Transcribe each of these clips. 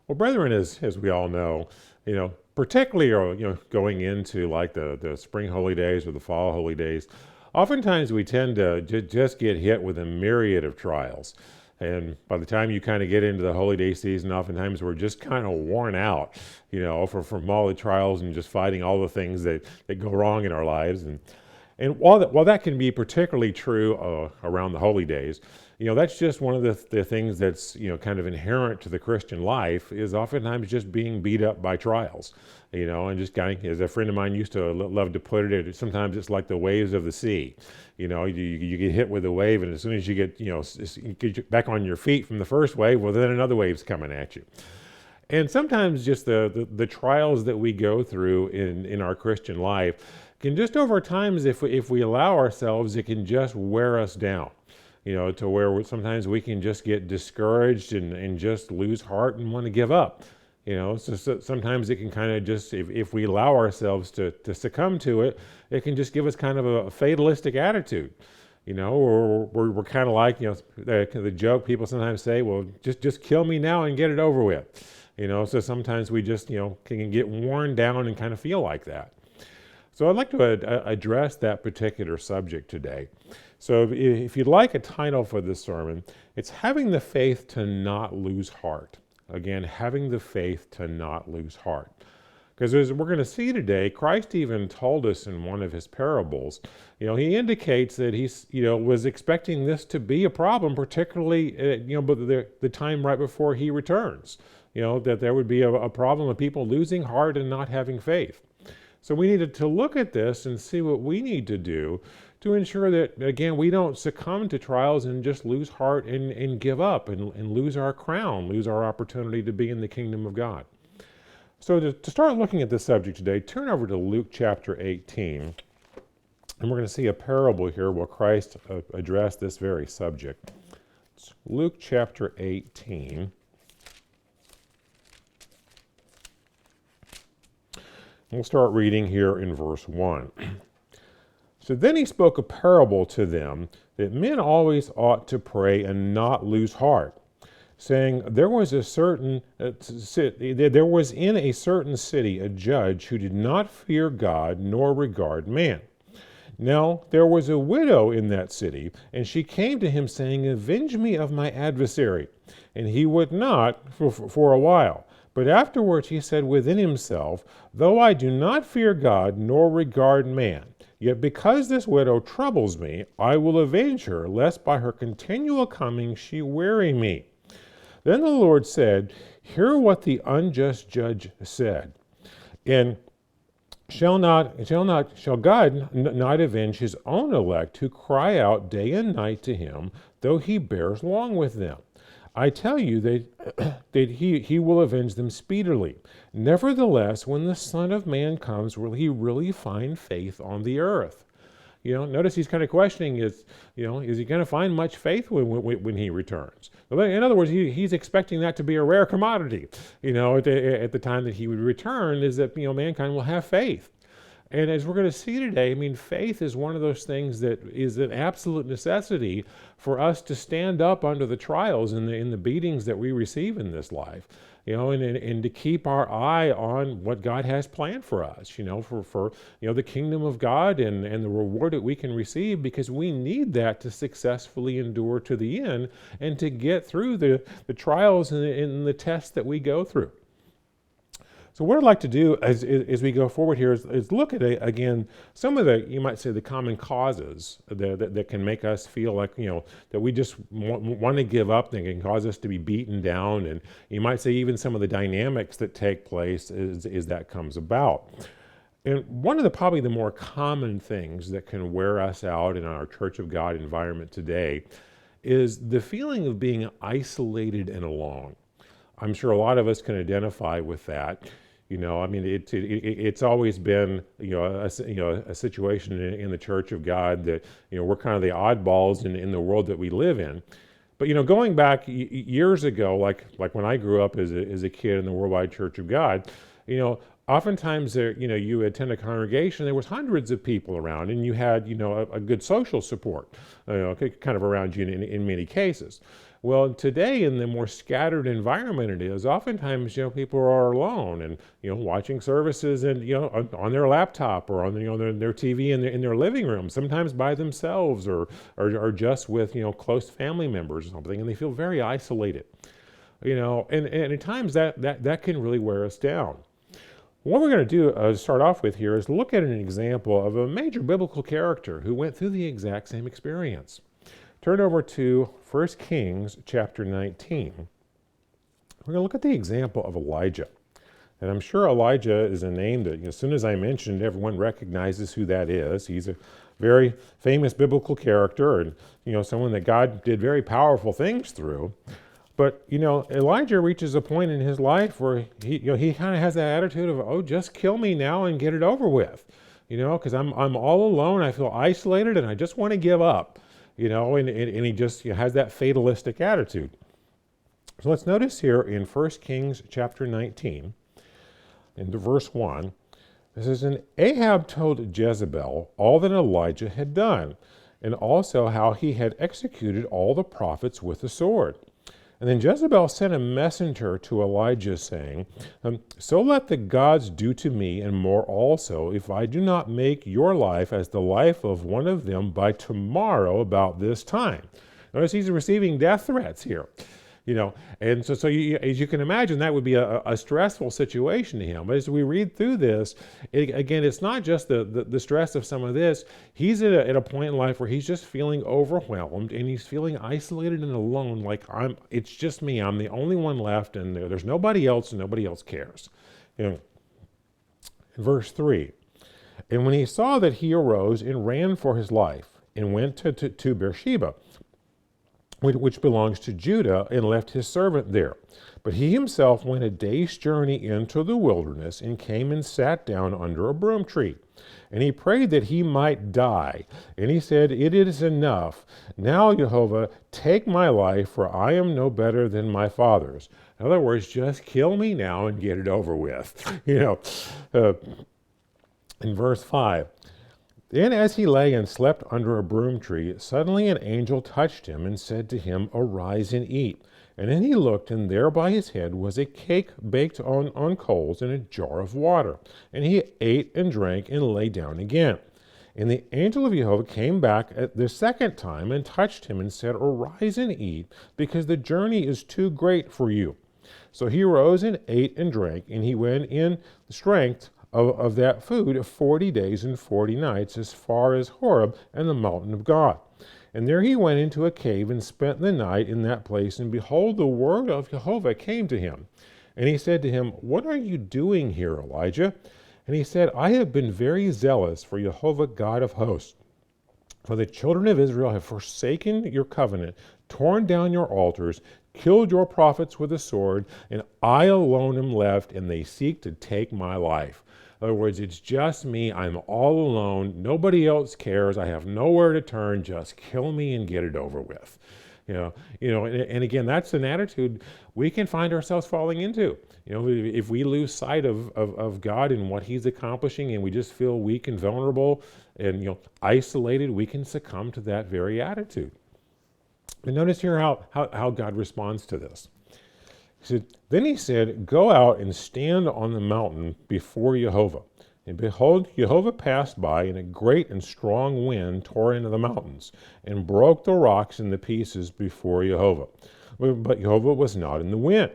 Well, brethren, as we all know, particularly going into like the spring holy days or the fall holy days, oftentimes we tend to just get hit with a myriad of trials. And by the time you kind of get into the holy day season, oftentimes we're just kind of worn out, from all the trials and just fighting all the things that go wrong in our lives. And while that can be particularly true around the holy days, that's just one of the things that's, kind of inherent to the Christian life is oftentimes just being beat up by trials, and just kind of, as a friend of mine used to love to put sometimes it's like the waves of the sea. You get hit with a wave, and as soon as you get back on your feet from the first wave, well, then another wave's coming at you. And sometimes just the trials that we go through in our Christian life can just over time, if we allow ourselves, it can just wear us down, to where sometimes we can just get discouraged and just lose heart and want to give up. So sometimes it can kind of just, if we allow ourselves to succumb to it, it can just give us kind of a fatalistic attitude. Or we're kind of like, the joke people sometimes say, well, just kill me now and get it over with. So sometimes we just, can get worn down and kind of feel like that. So I'd like to address that particular subject today. So if you'd like a title for this sermon, it's Having the Faith to Not Lose Heart. Again, having the faith to not lose heart. Because as we're going to see today, Christ even told us in one of his parables, he indicates that he's, was expecting this to be a problem, particularly, but the time right before he returns, that there would be a problem of people losing heart and not having faith. So we needed to look at this and see what we need to do to ensure that, again, we don't succumb to trials and just lose heart and give up and lose our crown, lose our opportunity to be in the kingdom of God. So to start looking at this subject today, turn over to Luke chapter 18, and we're going to see a parable here where Christ addressed this very subject. It's Luke chapter 18. We'll start reading here in verse 1. So then he spoke a parable to them that men always ought to pray and not lose heart, saying, there was in a certain city a judge who did not fear God nor regard man. Now there was a widow in that city, and she came to him saying, avenge me of my adversary. And he would not for a while. But afterwards he said within himself, though I do not fear God nor regard man, yet because this widow troubles me, I will avenge her, lest by her continual coming she weary me. Then the Lord said, hear what the unjust judge said. And shall God not avenge his own elect who cry out day and night to him, though he bears long with them? I tell you that he will avenge them speedily. Nevertheless, when the Son of Man comes, will he really find faith on the earth? Notice he's kind of questioning is he going to find much faith when he returns? In other words, he's expecting that to be a rare commodity, at the time that he would return, is that, mankind will have faith. And as we're going to see today, faith is one of those things that is an absolute necessity for us to stand up under the trials and in the beatings that we receive in this life, and to keep our eye on what God has planned for us, for the kingdom of God and the reward that we can receive, because we need that to successfully endure to the end and to get through the trials and the tests that we go through. So what I'd like to do as we go forward here is look at, again, some of you might say, the common causes that can make us feel like, that we just want to give up, that can cause us to be beaten down. And you might say even some of the dynamics that take place as that comes about. And one of probably the more common things that can wear us out in our Church of God environment today is the feeling of being isolated and alone. I'm sure a lot of us can identify with that. It's always been, a situation in the Church of God that, we're kind of the oddballs in the world that we live in. But, going back years ago, like when I grew up as a kid in the Worldwide Church of God, oftentimes there, you attend a congregation, there was hundreds of people around, and you had, a good social support, kind of around you in many cases. Well, today in the more scattered environment it is, oftentimes, people are alone and, watching services and, on their laptop or on, their TV in their living room, sometimes by themselves or just with, close family members or something, and they feel very isolated, and at times that can really wear us down. What we're going to do to start off with here is look at an example of a major biblical character who went through the exact same experience. Turn over to 1 Kings chapter 19. We're going to look at the example of Elijah. And I'm sure Elijah is a name that, as soon as I mentioned, everyone recognizes who that is. He's a very famous biblical character and, someone that God did very powerful things through. But, Elijah reaches a point in his life where he kind of has that attitude of, oh, just kill me now and get it over with, because I'm all alone. I feel isolated and I just want to give up, and he just has that fatalistic attitude. So let's notice here in 1 Kings chapter 19, in verse 1, it says, "And Ahab told Jezebel all that Elijah had done, and also how he had executed all the prophets with the sword. And then Jezebel sent a messenger to Elijah, saying, So let the gods do to me, and more also, if I do not make your life as the life of one of them by tomorrow about this time." Notice he's receiving death threats here. And so as you can imagine, that would be a stressful situation to him. But as we read through this, again, it's not just the stress of some of this. He's at a point in life where he's just feeling overwhelmed and he's feeling isolated and alone, like it's just me. I'm the only one left, and there's nobody else, and nobody else cares. In verse 3, "And when he saw that, he arose and ran for his life and went to Beersheba, which belongs to Judah, and left his servant there. But he himself went a day's journey into the wilderness and came and sat down under a broom tree. And he prayed that he might die. And he said, It is enough. Now, Jehovah, take my life, for I am no better than my fathers." In other words, just kill me now and get it over with. In verse 5, "Then as he lay and slept under a broom tree, suddenly an angel touched him and said to him, Arise and eat. And then he looked, and there by his head was a cake baked on coals and a jar of water. And he ate and drank and lay down again. And the angel of Jehovah came back at the second time and touched him and said, Arise and eat, because the journey is too great for you. So he rose and ate and drank, and he went in strength of that food 40 days and 40 nights as far as Horeb and the mountain of God. And there he went into a cave and spent the night in that place. And behold, the word of Jehovah came to him. And he said to him, What are you doing here, Elijah? And he said, I have been very zealous for Jehovah God of hosts. For the children of Israel have forsaken your covenant, torn down your altars, killed your prophets with a sword, and I alone am left, and they seek to take my life. In other words, it's just me. I'm all alone. Nobody else cares. I have nowhere to turn. Just kill me and get it over with. And again, that's an attitude we can find ourselves falling into. If we lose sight of God and what He's accomplishing, and we just feel weak and vulnerable and isolated, we can succumb to that very attitude. And notice here how God responds to this. Then he said, Go out and stand on the mountain before Jehovah. And behold, Jehovah passed by, and a great and strong wind tore into the mountains, and broke the rocks into pieces before Jehovah. But Jehovah was not in the wind.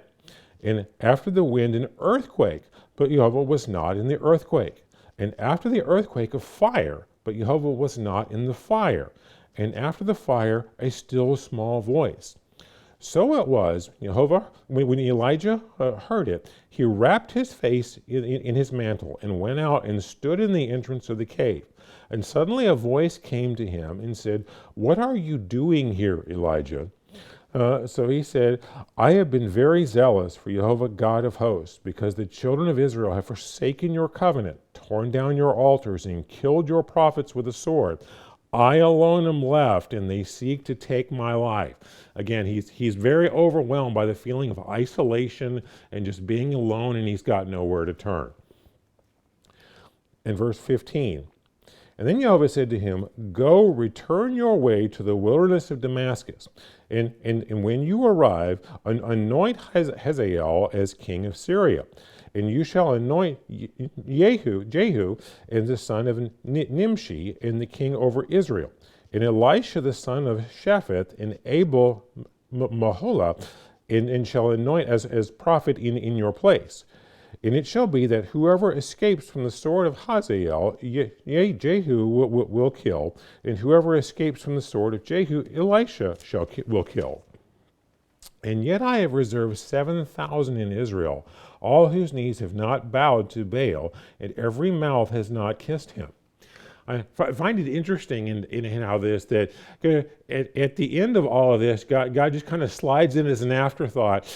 And after the wind, an earthquake, but Jehovah was not in the earthquake. And after the earthquake, a fire, but Jehovah was not in the fire. And after the fire, a still small voice. So it was, Jehovah, when Elijah heard it, he wrapped his face in his mantle and went out and stood in the entrance of the cave. And suddenly a voice came to him and said, What are you doing here, Elijah? So he said, I have been very zealous for Jehovah God of hosts, because the children of Israel have forsaken your covenant, torn down your altars, and killed your prophets with a sword. I alone am left, and they seek to take my life. Again, he's very overwhelmed by the feeling of isolation and just being alone, and he's got nowhere to turn. In verse 15, And then Jehovah said to him, Go, return your way to the wilderness of Damascus. And when you arrive, anoint Hazael as king of Syria. And you shall anoint Jehu, and the son of Nimshi, and the king over Israel. And Elisha, the son of Shaphat, and Abel Mahola, and shall anoint as prophet in your place. And it shall be that whoever escapes from the sword of Hazael, Jehu will kill, and whoever escapes from the sword of Jehu, Elisha will kill. And yet I have reserved 7,000 in Israel, all whose knees have not bowed to Baal, and every mouth has not kissed him. I find it interesting in how this, that at the end of all of this, God just kind of slides in as an afterthought,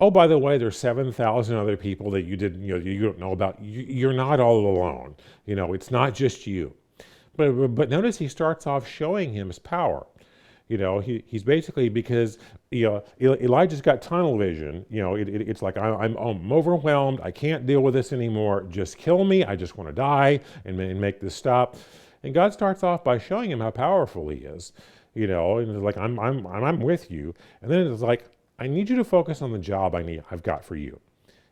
oh, by the way, there's 7,000 other people that you don't know about. You're not all alone. It's not just you. But notice he starts off showing him his power. He's basically, because Elijah's got tunnel vision. It's like I'm overwhelmed. I can't deal with this anymore. Just kill me. I just want to die and make this stop. And God starts off by showing him how powerful he is. And it's like I'm with you. And then it's like, I need you to focus on the job I've got for you,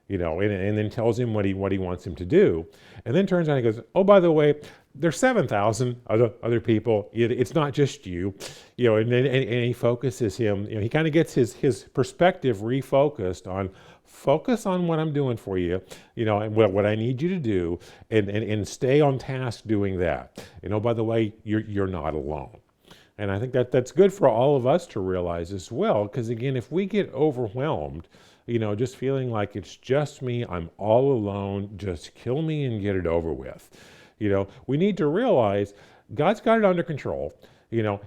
and then tells him what he wants him to do. And then turns out and goes, oh, by the way, there's 7,000 other people. It's not just you, and he focuses him, he kind of gets his perspective refocused on, focus on what I'm doing for you, and what I need you to do, and stay on task doing that. By the way, you're not alone. And I think that's good for all of us to realize as well, because again, if we get overwhelmed, just feeling like it's just me, I'm all alone, just kill me and get it over with. We need to realize God's got it under control.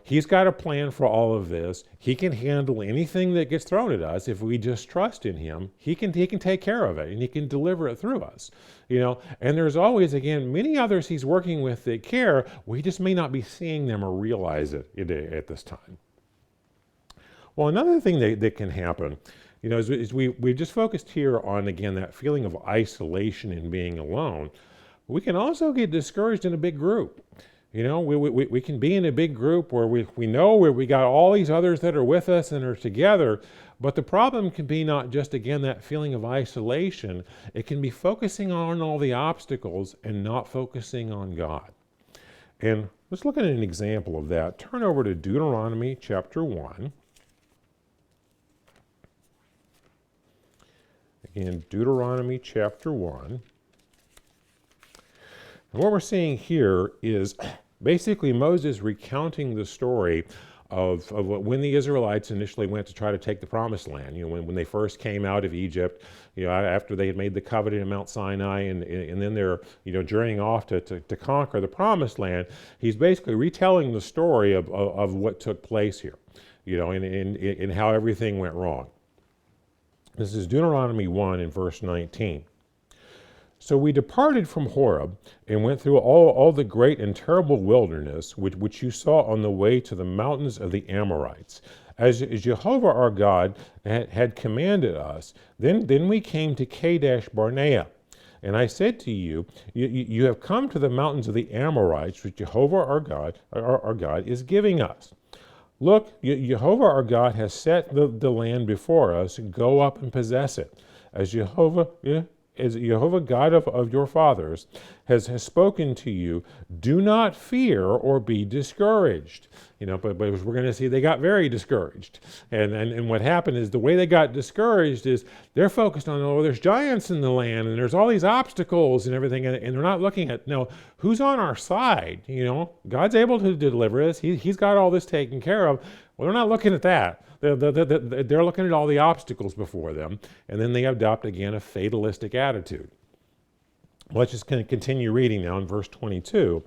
He's got a plan for all of this. He can handle anything that gets thrown at us if we just trust in him. He can take care of it, and he can deliver it through us. And there's always, again, many others he's working with that care. We just may not be seeing them or realize it at this time. Well, another thing that can happen, is we just focused here on, again, that feeling of isolation and being alone. We can also get discouraged in a big group. We can be in a big group where we know where we got all these others that are with us and are together, but the problem can be not just, again, that feeling of isolation. It can be focusing on all the obstacles and not focusing on God. And let's look at an example of that. Turn over to Deuteronomy chapter 1. Again, Deuteronomy chapter 1. And what we're seeing here is basically Moses recounting the story of when the Israelites initially went to try to take the promised land. When they first came out of Egypt, after they had made the covenant in Mount Sinai, and then they're journeying off to conquer the promised land. He's basically retelling the story of what took place here, and how everything went wrong. This is Deuteronomy 1 in verse 19. So we departed from Horeb and went through all the great and terrible wilderness which you saw on the way to the mountains of the Amorites, as Jehovah our God had commanded us. Then we came to Kadesh Barnea. And I said to you, you have come to the mountains of the Amorites, which Jehovah our God is giving us. Look, Jehovah our God has set the land before us. Go up and possess it, as Jehovah God of your fathers has spoken to you. Do not fear or be discouraged. But we're going to see they got very discouraged. And what happened is, the way they got discouraged is they're focused on, there's giants in the land and there's all these obstacles and everything, and they're not looking at, no, who's on our side? God's able to deliver us. He's got all this taken care of. Well, they're not looking at that. They're looking at all the obstacles before them, and then they adopt, again, a fatalistic attitude. Let's just continue reading now in verse 22.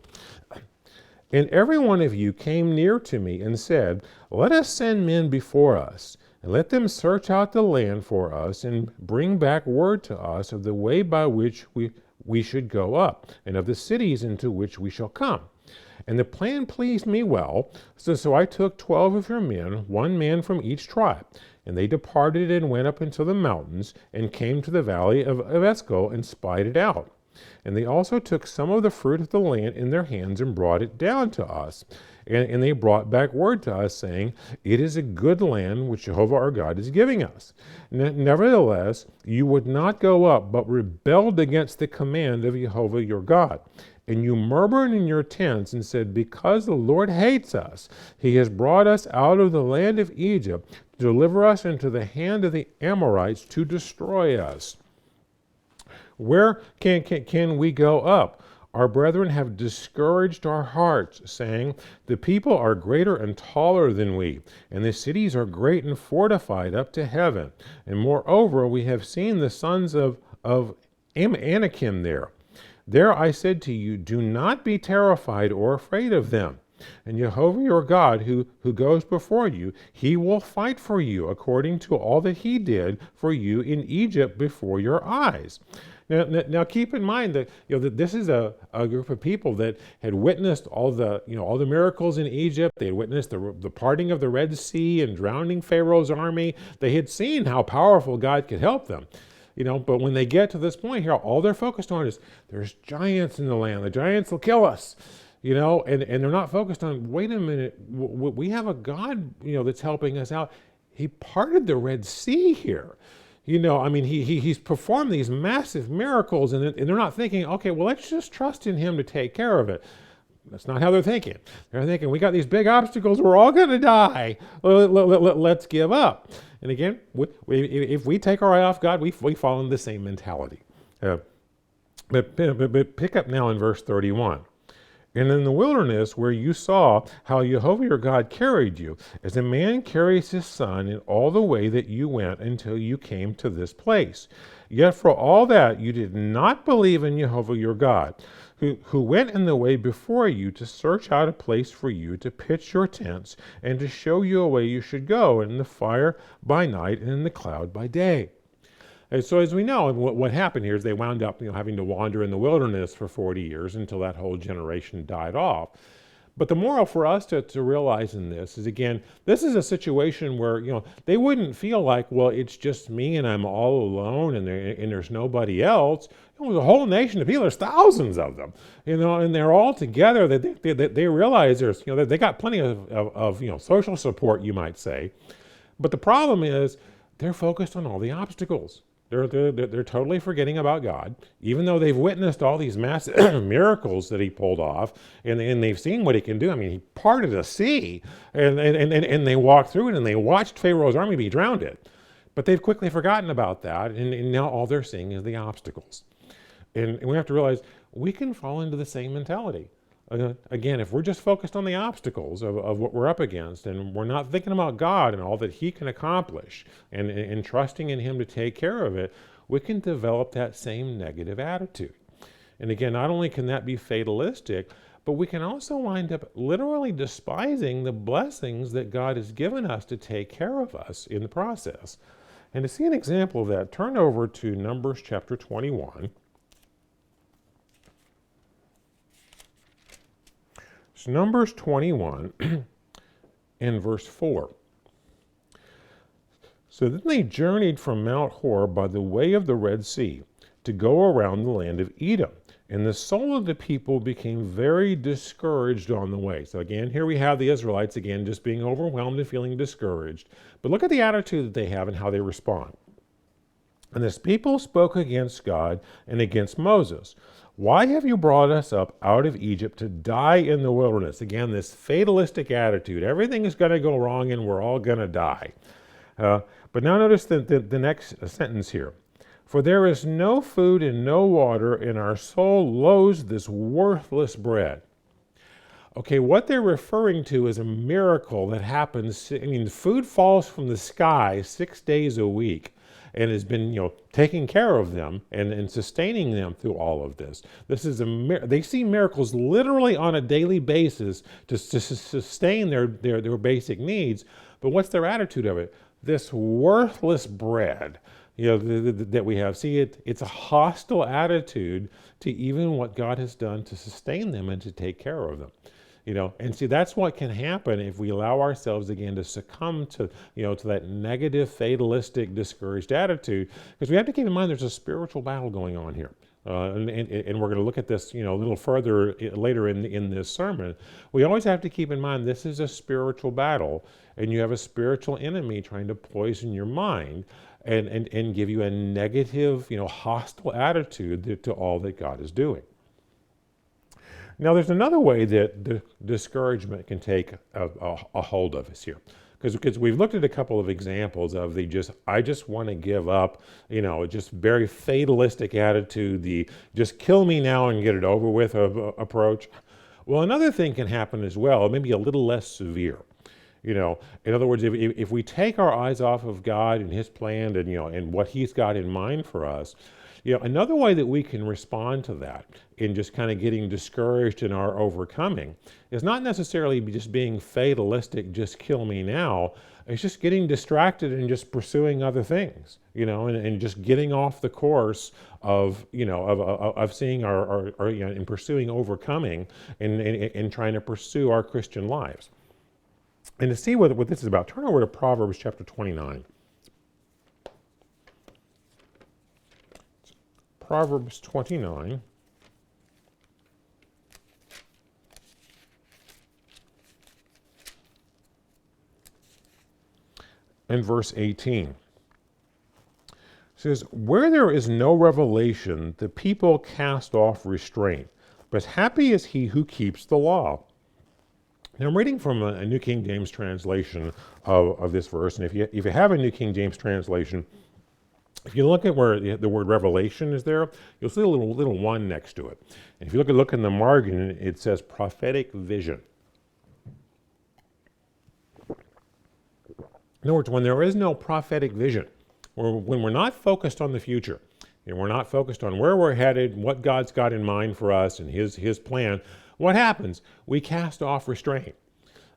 And every one of you came near to me and said, Let us send men before us, and let them search out the land for us, and bring back word to us of the way by which we should go up, and of the cities into which we shall come. And the plan pleased me well, so I took 12 of your men, 1 man from each tribe. And they departed and went up into the mountains, and came to the valley of Esco, and spied it out. And they also took some of the fruit of the land in their hands and brought it down to us. And they brought back word to us, saying, It is a good land which Jehovah our God is giving us. Nevertheless, you would not go up, but rebelled against the command of Jehovah your God. And you murmured in your tents and said, Because the Lord hates us, he has brought us out of the land of Egypt to deliver us into the hand of the Amorites to destroy us. Where can we go up? Our brethren have discouraged our hearts, saying, The people are greater and taller than we, and the cities are great and fortified up to heaven. And moreover, we have seen the sons of Anakim there. There I said to you, Do not be terrified or afraid of them. And Jehovah your God, who goes before you, he will fight for you according to all that he did for you in Egypt before your eyes. Now keep in mind that that this is a group of people that had witnessed all the miracles in Egypt. They had witnessed the parting of the Red Sea and drowning Pharaoh's army. They had seen how powerful God could help them. But when they get to this point here, all they're focused on is there's giants in the land. The giants will kill us. And they're not focused on, wait a minute, we have a God, that's helping us out. He parted the Red Sea here. He's performed these massive miracles, and they're not thinking, okay, well, let's just trust in him to take care of it. That's not how they're thinking. They're thinking, we got these big obstacles, we're all going to die. Let's give up. And again, if we take our eye off God, we fall into the same mentality. But pick up now in verse 31. And in the wilderness where you saw how Jehovah your God carried you, as a man carries his son in all the way that you went until you came to this place. Yet for all that you did not believe in Jehovah your God, who went in the way before you to search out a place for you to pitch your tents and to show you a way you should go, in the fire by night and in the cloud by day. And so as we know, what happened here is they wound up having to wander in the wilderness for 40 years until that whole generation died off. But the moral for us to realize in this is, again, this is a situation where they wouldn't feel like, well, it's just me and I'm all alone and there's nobody else. The whole nation of people, there's thousands of them, and they're all together. They realize there's they got plenty of social support, you might say. But the problem is they're focused on all the obstacles. They're totally forgetting about God, even though they've witnessed all these massive miracles that he pulled off, and they've seen what he can do. I mean, he parted a sea, and they walked through it, and they watched Pharaoh's army be drowned. But they've quickly forgotten about that, and now all they're seeing is the obstacles. And we have to realize we can fall into the same mentality. Again, if we're just focused on the obstacles of what we're up against, and we're not thinking about God and all that he can accomplish and trusting in him to take care of it, we can develop that same negative attitude. And again, not only can that be fatalistic, but we can also wind up literally despising the blessings that God has given us to take care of us in the process. And to see an example of that, turn over to Numbers chapter 21. So Numbers 21 and verse 4. So then they journeyed from Mount Hor by the way of the Red Sea to go around the land of Edom. And the soul of the people became very discouraged on the way. So again, here we have the Israelites again just being overwhelmed and feeling discouraged. But look at the attitude that they have and how they respond. And this people spoke against God and against Moses. Why have you brought us up out of Egypt to die in the wilderness? Again, this fatalistic attitude. Everything is going to go wrong and we're all going to die. But now notice the next sentence here. For there is no food and no water, and our soul loathes this worthless bread. Okay, what they're referring to is a miracle that happens. Food falls from the sky 6 days a week and has been, taking care of them and sustaining them through all of this. This is they see miracles literally on a daily basis to sustain their basic needs. But what's their attitude of it? This worthless bread, that we have. See, it's a hostile attitude to even what God has done to sustain them and to take care of them. And see, that's what can happen if we allow ourselves again to succumb to that negative, fatalistic, discouraged attitude. Because we have to keep in mind there's a spiritual battle going on here. and we're going to look at this, a little further later in this sermon. We always have to keep in mind this is a spiritual battle, and you have a spiritual enemy trying to poison your mind and give you a negative, hostile attitude to all that God is doing. Now, there's another way that discouragement can take a hold of us here. Because we've looked at a couple of examples of I just want to give up, just very fatalistic attitude, the just kill me now and get it over with approach. Well, another thing can happen as well, maybe a little less severe. In other words, if we take our eyes off of God and His plan and what He's got in mind for us, another way that we can respond to that in just kind of getting discouraged in our overcoming is not necessarily just being fatalistic, just kill me now. It's just getting distracted and just pursuing other things, and just getting off the course of, of seeing our and pursuing overcoming and trying to pursue our Christian lives. And to see what this is about, turn over to Proverbs chapter 29. Proverbs 29. And verse 18. It says, where there is no revelation, the people cast off restraint, but happy is he who keeps the law. Now I'm reading from a New King James translation of this verse, and if you have a New King James translation, if you look at where the word revelation is there, you'll see a little one next to it. And if you look in the margin, it says prophetic vision. In other words, when there is no prophetic vision, or when we're not focused on the future, and we're not focused on where we're headed, what God's got in mind for us and His plan, what happens? We cast off restraint.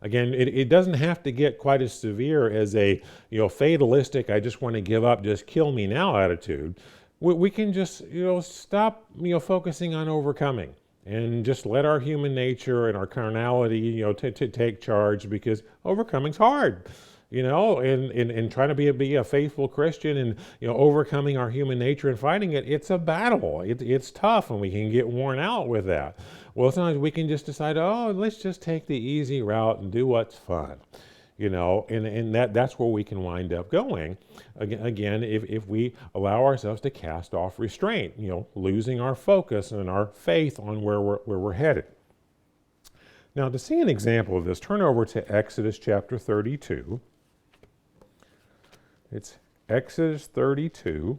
Again, it doesn't have to get quite as severe as a fatalistic, I just want to give up, just kill me now attitude. We can just stop focusing on overcoming and just let our human nature and our carnality to take charge, because overcoming's hard. And trying to be a faithful Christian and overcoming our human nature and fighting it, it's a battle. It's tough, and we can get worn out with that. Well, sometimes we can just decide, let's just take the easy route and do what's fun, and that's where we can wind up going. Again, if we allow ourselves to cast off restraint, losing our focus and our faith on where we're headed. Now, to see an example of this, turn over to Exodus chapter 32. It's Exodus 32.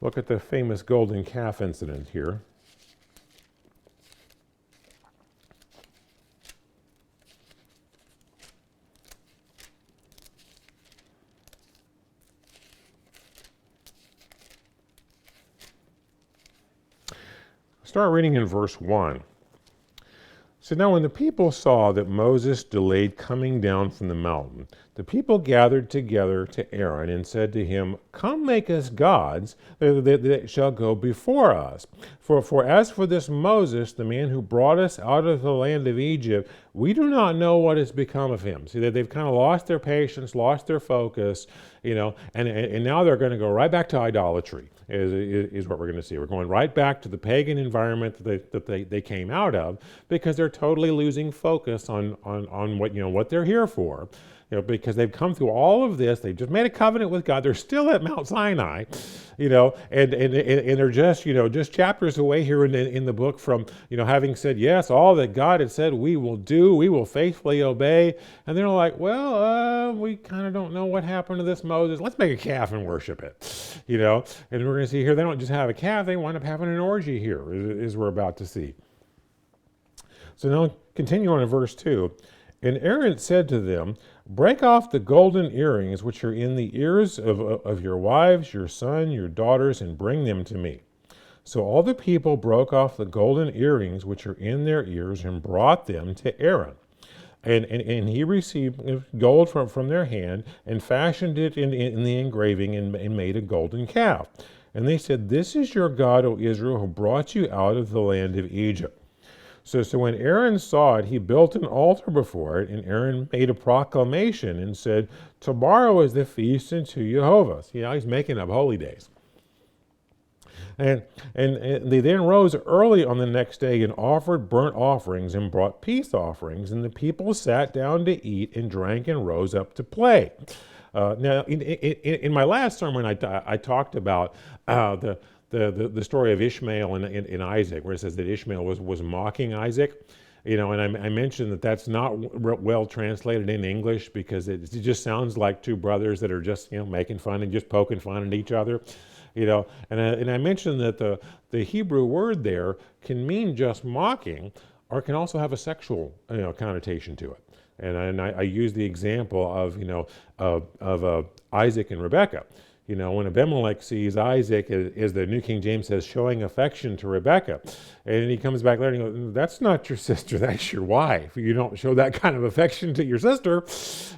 Look at the famous golden calf incident here. Start reading in verse 1. So now when the people saw that Moses delayed coming down from the mountain, the people gathered together to Aaron and said to him, come make us gods that shall go before us. For as for this Moses, the man who brought us out of the land of Egypt, we do not know what has become of him. See, they've kind of lost their patience, lost their focus, and now they're going to go right back to idolatry, is what we're going to see. We're going right back to the pagan environment that they came out of, because they're totally losing focus on what they're here for. Because they've come through all of this, they've just made a covenant with God. They're still at Mount Sinai, and they're just chapters away here in the book from, having said, yes, all that God had said we will do, we will faithfully obey. And they're like, well, we kind of don't know what happened to this Moses. Let's make a calf and worship it, And we're going to see here, they don't just have a calf, they wind up having an orgy here, as we're about to see. So now continue on in verse 2. And Aaron said to them, break off the golden earrings which are in the ears of your wives, your son, your daughters, and bring them to me. So all the people broke off the golden earrings which are in their ears and brought them to Aaron. And he received gold from their hand and fashioned it in the engraving and made a golden calf. And they said, this is your God, O Israel, who brought you out of the land of Egypt. So when Aaron saw it, he built an altar before it, and Aaron made a proclamation and said, tomorrow is the feast unto Jehovah. See, now he's making up holy days. And, and they then rose early on the next day and offered burnt offerings and brought peace offerings. And the people sat down to eat and drank and rose up to play. Now, in my last sermon, I talked about the story of Ishmael and Isaac, where it says that Ishmael was mocking Isaac. And I mentioned that that's not well translated in English because it just sounds like two brothers that are just making fun and just poking fun at each other. And I mentioned that the Hebrew word there can mean just mocking, or it can also have a sexual connotation to it. And I use the example of Isaac and Rebekah. When Abimelech sees Isaac, as the New King James says, showing affection to Rebekah, and he comes back later and he goes, "That's not your sister, that's your wife. You don't show that kind of affection to your sister."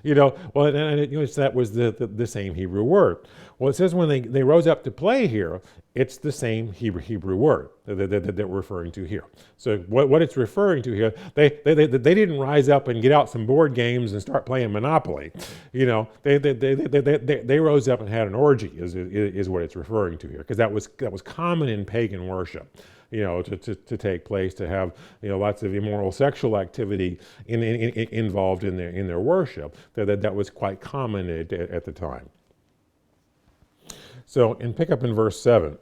Well, that was the same Hebrew word. Well, it says when they rose up to play here, it's the same Hebrew word that we're referring to here. So what it's referring to here, they didn't rise up and get out some board games and start playing Monopoly. They rose up and had an orgy is what it's referring to here, because that was common in pagan worship. To take place, to have lots of immoral sexual activity involved in their worship. That was quite common at the time. So, and pick up in verse 7.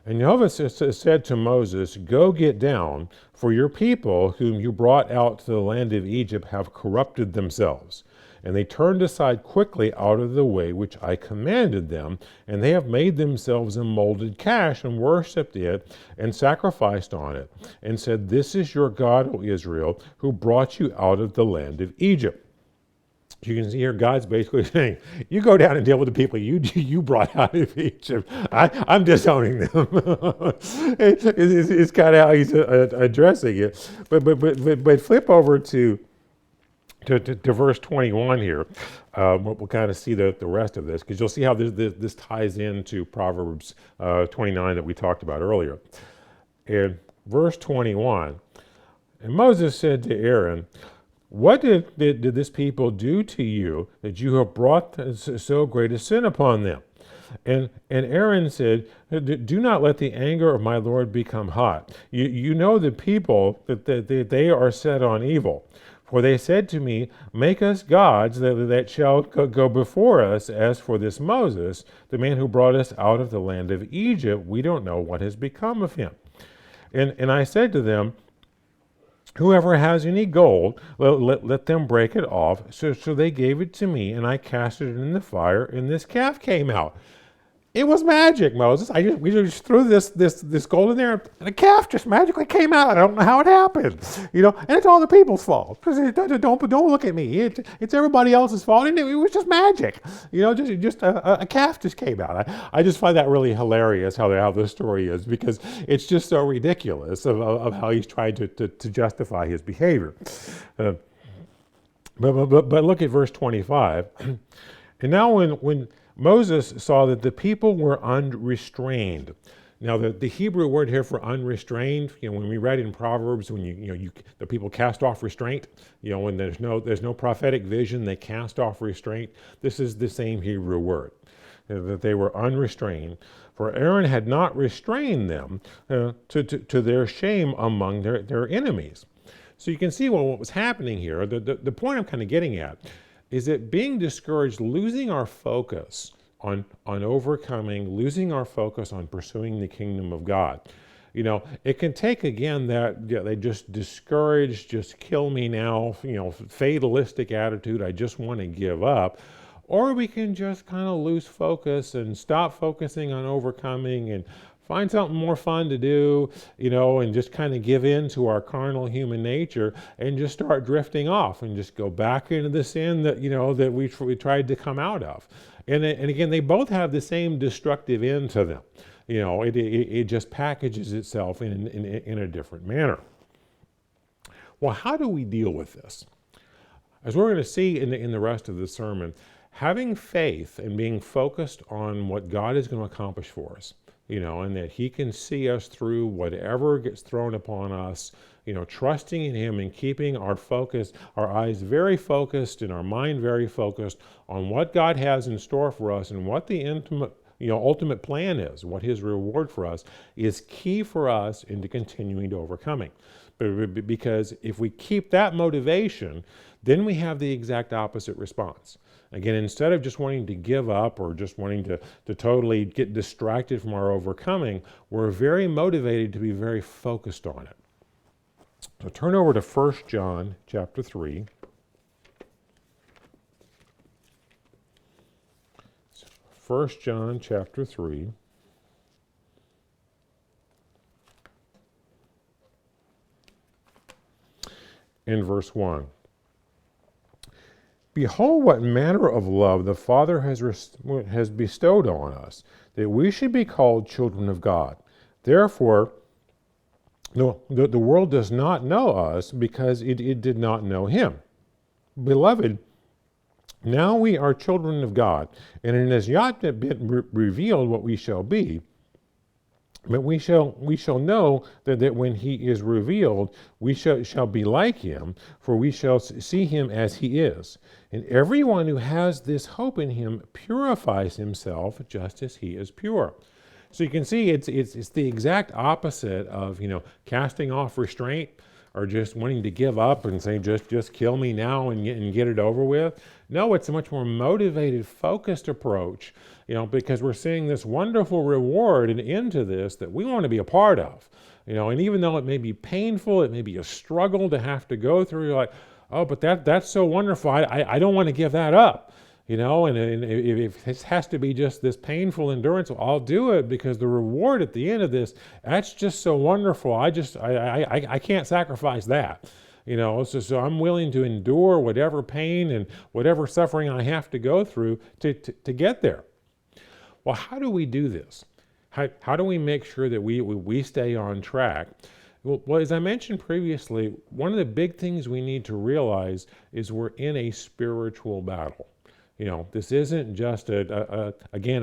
And Jehovah said to Moses, "Go get down, for your people whom you brought out to the land of Egypt have corrupted themselves. And they turned aside quickly out of the way which I commanded them, and they have made themselves a molded calf and worshipped it and sacrificed on it, and said, 'This is your God, O Israel, who brought you out of the land of Egypt.'" You can see here God's basically saying, you go down and deal with the people you brought out of Egypt. I'm disowning them. It's kind of how he's addressing it. But flip over to verse 21 here. We'll kind of see the rest of this, because you'll see how this ties into Proverbs 29 that we talked about earlier. In verse 21, and Moses said to Aaron, "What did this people do to you that you have brought so great a sin upon them?" And Aaron said, "Do not let the anger of my Lord become hot. You know the people that they are set on evil. For they said to me, 'Make us gods that shall go before us.' As for this Moses, the man who brought us out of the land of Egypt, we don't know what has become of him." And I said to them, "Whoever has any gold, let them break it off." So they gave it to me, and I cast it in the fire, and this calf came out. It was magic, Moses. We just threw this gold in there, and a calf just magically came out. I don't know how it happened, and it's all the people's fault. Don't look at me. It's everybody else's fault, and it was just magic. Just a calf just came out. I just find that really hilarious how this story is, because it's just so ridiculous of how he's trying to justify his behavior. But look at verse 25. And now when Moses saw that the people were unrestrained. Now, the Hebrew word here for unrestrained, when we read in Proverbs, when the people cast off restraint, when there's no prophetic vision, they cast off restraint. This is the same Hebrew word, that they were unrestrained. For Aaron had not restrained them to their shame among their enemies. So you can see what was happening here. The point I'm kind of getting at is that being discouraged, losing our focus on overcoming, losing our focus on pursuing the kingdom of God. It can take, again, that they just discouraged, just kill me now, fatalistic attitude, I just want to give up. Or we can just kind of lose focus and stop focusing on overcoming and find something more fun to do, and just kind of give in to our carnal human nature and just start drifting off and just go back into the sin that, that we tried to come out of. And again, they both have the same destructive end to them. It just packages itself in a different manner. Well, how do we deal with this? As we're going to see in the rest of the sermon, having faith and being focused on what God is going to accomplish for us, and that he can see us through whatever gets thrown upon us, trusting in him and keeping our focus, our eyes very focused and our mind very focused on what God has in store for us and what the ultimate plan is, what his reward for us is key for us into continuing to overcoming. Because if we keep that motivation, then we have the exact opposite response. Again, instead of just wanting to give up or just wanting to totally get distracted from our overcoming, we're very motivated to be very focused on it. So turn over to 1 John chapter 3. 1 John chapter 3. In verse 1. Behold, what manner of love the Father has bestowed on us, that we should be called children of God. Therefore, the world does not know us because it did not know him. Beloved, now we are children of God, and it has yet been revealed what we shall be. But we shall know that when he is revealed, we shall be like him, for we shall see him as he is. And everyone who has this hope in him purifies himself just as he is pure. So you can see it's the exact opposite of casting off restraint or just wanting to give up and say just kill me now and get it over with. No, it's a much more motivated, focused approach, because we're seeing this wonderful reward and end to this that we want to be a part of. And even though it may be painful, it may be a struggle to have to go through, you're like, oh, but that's so wonderful. I don't want to give that up. And if it has to be just this painful endurance, well, I'll do it because the reward at the end of this, that's just so wonderful. I can't sacrifice that. So I'm willing to endure whatever pain and whatever suffering I have to go through to get there. Well, how do we do this? How do we make sure that we stay on track? Well, as I mentioned previously, one of the big things we need to realize is we're in a spiritual battle. This isn't just a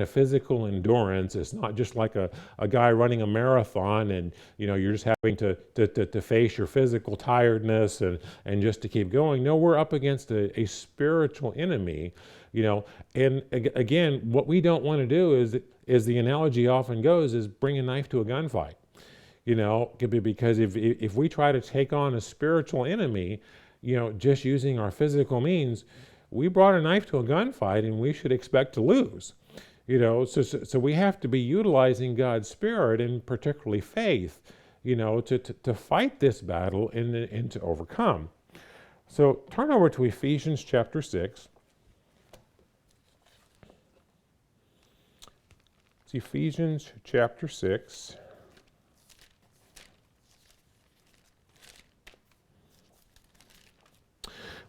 physical endurance. It's not just like a guy running a marathon and, you're just having to face your physical tiredness and just to keep going. No, we're up against a spiritual enemy, and again, what we don't want to do is the analogy often goes, is bring a knife to a gunfight, because if we try to take on a spiritual enemy, just using our physical means, we brought a knife to a gunfight and we should expect to lose. So we have to be utilizing God's Spirit and particularly faith, to fight this battle and to overcome. So turn over to Ephesians chapter 6. It's Ephesians chapter 6.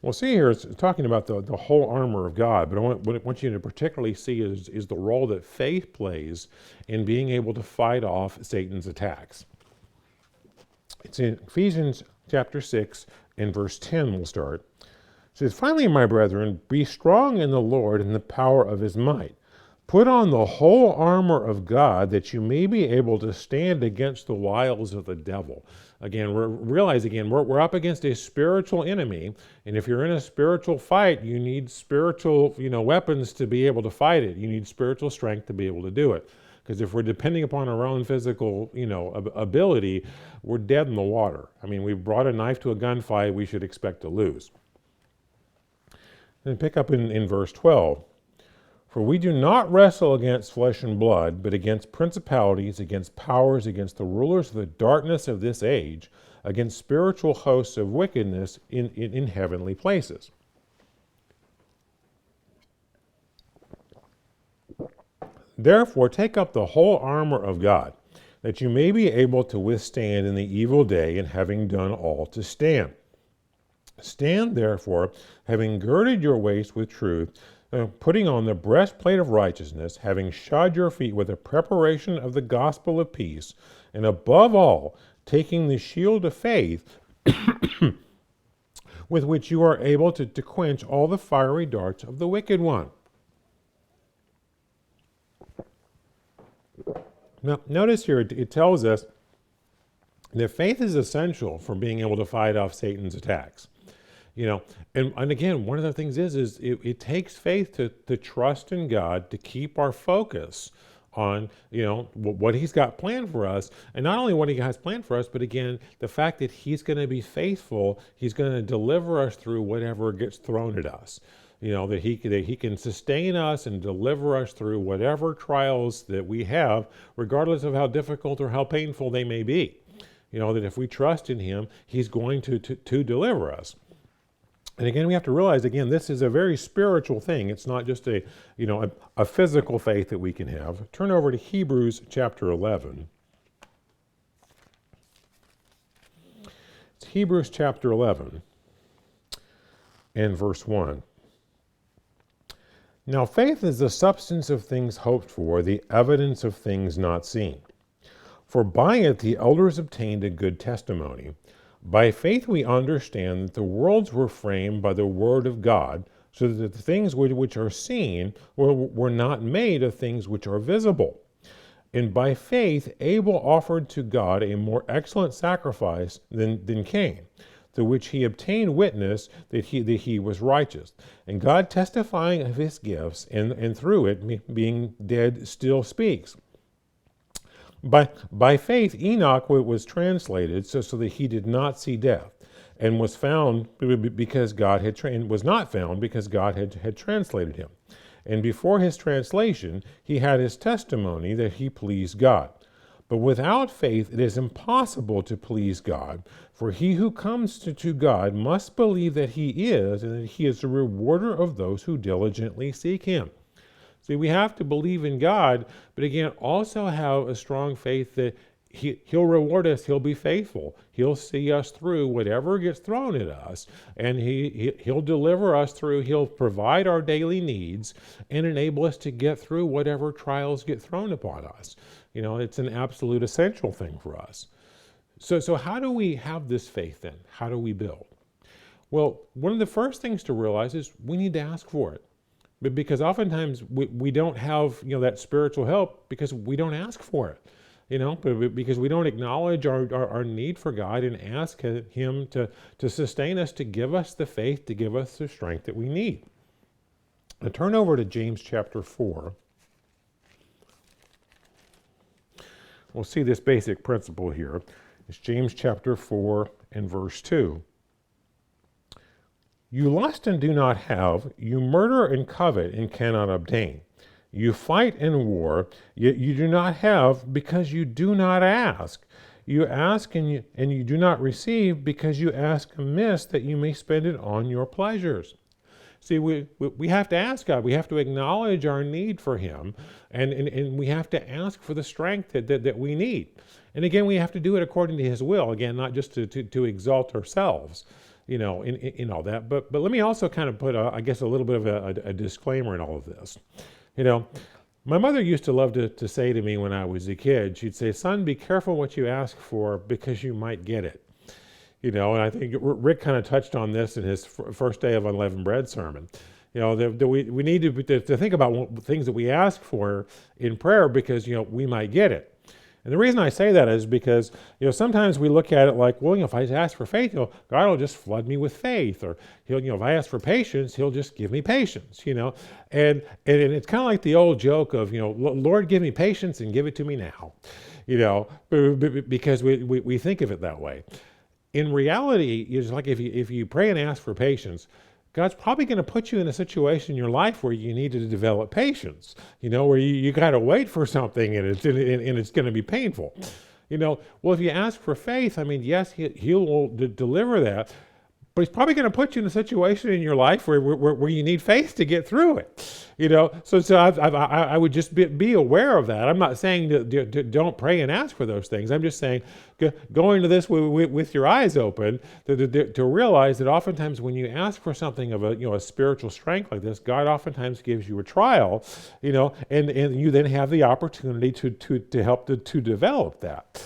Well, see here, it's talking about the whole armor of God, but what I want you to particularly see is the role that faith plays in being able to fight off Satan's attacks. It's in Ephesians chapter 6 and verse 10 we'll start. It says, finally, my brethren, be strong in the Lord and the power of his might. Put on the whole armor of God that you may be able to stand against the wiles of the devil. Again, we're up against a spiritual enemy, and if you're in a spiritual fight, you need spiritual, weapons to be able to fight it. You need spiritual strength to be able to do it. Because if we're depending upon our own physical, ability, we're dead in the water. I mean, we've brought a knife to a gunfight, we should expect to lose. Then pick up in verse 12. For we do not wrestle against flesh and blood, but against principalities, against powers, against the rulers of the darkness of this age, against spiritual hosts of wickedness in heavenly places. Therefore, take up the whole armor of God, that you may be able to withstand in the evil day, and having done all to stand. Stand therefore, having girded your waist with truth, putting on the breastplate of righteousness, having shod your feet with the preparation of the gospel of peace, and above all, taking the shield of faith, with which you are able to quench all the fiery darts of the wicked one. Now, notice here it tells us that faith is essential for being able to fight off Satan's attacks. And again, one of the things is it takes faith to trust in God, to keep our focus on, what he's got planned for us. And not only what he has planned for us, but again, the fact that he's going to be faithful, he's going to deliver us through whatever gets thrown at us. That he can sustain us and deliver us through whatever trials that we have, regardless of how difficult or how painful they may be. That if we trust in him, he's going to deliver us. And again, we have to realize, again, this is a very spiritual thing. It's not just a physical faith that we can have. Turn over to Hebrews chapter 11. It's Hebrews chapter 11 and verse 1. Now faith is the substance of things hoped for, the evidence of things not seen. For by it the elders obtained a good testimony. By faith we understand that the worlds were framed by the word of God, so that the things which are seen were not made of things which are visible. And by faith Abel offered to God a more excellent sacrifice than Cain, through which he obtained witness that he was righteous. And God, testifying of his gifts, and through it, being dead, still speaks. By faith Enoch was translated so that he did not see death, and was found because God had was not found because God had translated him. And before his translation he had his testimony that he pleased God. But without faith it is impossible to please God, for he who comes to God must believe that he is, and that he is a rewarder of those who diligently seek him. See, we have to believe in God, but again, also have a strong faith that he'll reward us, he'll be faithful, he'll see us through whatever gets thrown at us, and he'll deliver us through, he'll provide our daily needs, and enable us to get through whatever trials get thrown upon us. It's an absolute essential thing for us. So how do we have this faith then? How do we build? Well, one of the first things to realize is we need to ask for it. But because oftentimes we don't have that spiritual help because we don't ask for it, because we don't acknowledge our need for God and ask him to sustain us, to give us the faith, to give us the strength that we need. Now turn over to James chapter 4. We'll see this basic principle here. It's James chapter 4 and verse 2. You lust and do not have, you murder and covet and cannot obtain. You fight and war, yet you do not have because you do not ask. You ask and you do not receive because you ask amiss that you may spend it on your pleasures. See, we have to ask God. We have to acknowledge our need for him, and we have to ask for the strength that we need. And again, we have to do it according to his will, again, not just to exalt ourselves. In all that. But let me also kind of put, a little bit of a disclaimer in all of this. My mother used to love to say to me when I was a kid, she'd say, son, be careful what you ask for because you might get it. And I think Rick kind of touched on this in his first day of Unleavened Bread sermon. We need to think about things that we ask for in prayer because, we might get it. And the reason I say that is because, sometimes we look at it like, well, if I ask for faith, God will just flood me with faith. Or, if I ask for patience, he'll just give me patience, And it's kind of like the old joke of, Lord, give me patience and give it to me now, because we think of it that way. In reality, it's like if you pray and ask for patience, God's probably going to put you in a situation in your life where you need to develop patience, where you got to wait for something and it's going to be painful. Well, if you ask for faith, yes, he'll deliver that, but he's probably going to put you in a situation in your life where you need faith to get through it. So I would just be aware of that. I'm not saying don't pray and ask for those things. I'm just saying go into this with your eyes open to realize that oftentimes when you ask for something of a spiritual strength like this, God oftentimes gives you a trial, and you then have the opportunity to help to develop that.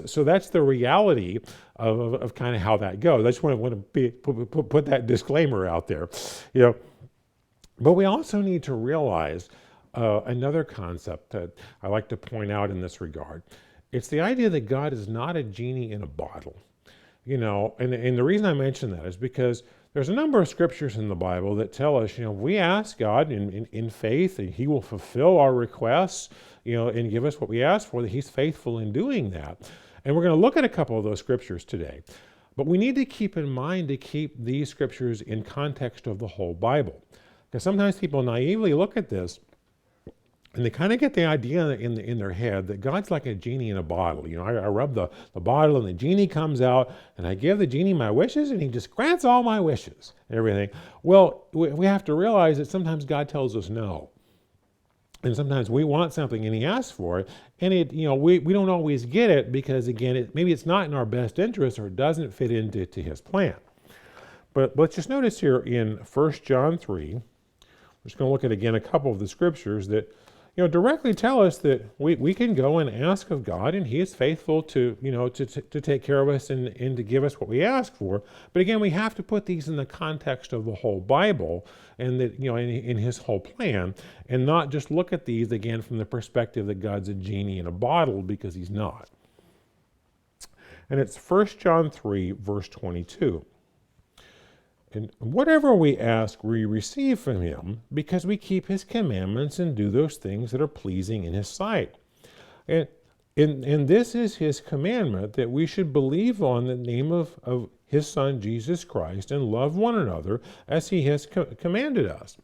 So that's the reality of kind of how that goes. I just want to put that disclaimer out there, But we also need to realize another concept that I like to point out in this regard. It's the idea that God is not a genie in a bottle, And the reason I mention that is because There's a number of scriptures in the Bible that tell us, we ask God in faith, and He will fulfill our requests, and give us what we ask for, that He's faithful in doing that. And we're going to look at a couple of those scriptures today. But we need to keep in mind to keep these scriptures in context of the whole Bible. Because sometimes people naively look at this and they kind of get the idea in their head that God's like a genie in a bottle. I rub the bottle and the genie comes out, and I give the genie my wishes and he just grants all my wishes and everything. Well, we have to realize that sometimes God tells us no. And sometimes we want something and He asks for it, and we don't always get it because, again, maybe it's not in our best interest or it doesn't fit into His plan. But let's just notice here in 1 John 3, we're just going to look at again a couple of the scriptures that directly tell us that we can go and ask of God, and He is faithful to take care of us and to give us what we ask for. But again, we have to put these in the context of the whole Bible and that in His whole plan, and not just look at these again from the perspective that God's a genie in a bottle, because He's not. And it's 1 John 3, verse 22. And whatever we ask, we receive from Him, because we keep His commandments and do those things that are pleasing in His sight. And this is His commandment, that we should believe on the name of His Son, Jesus Christ, and love one another as He has commanded us.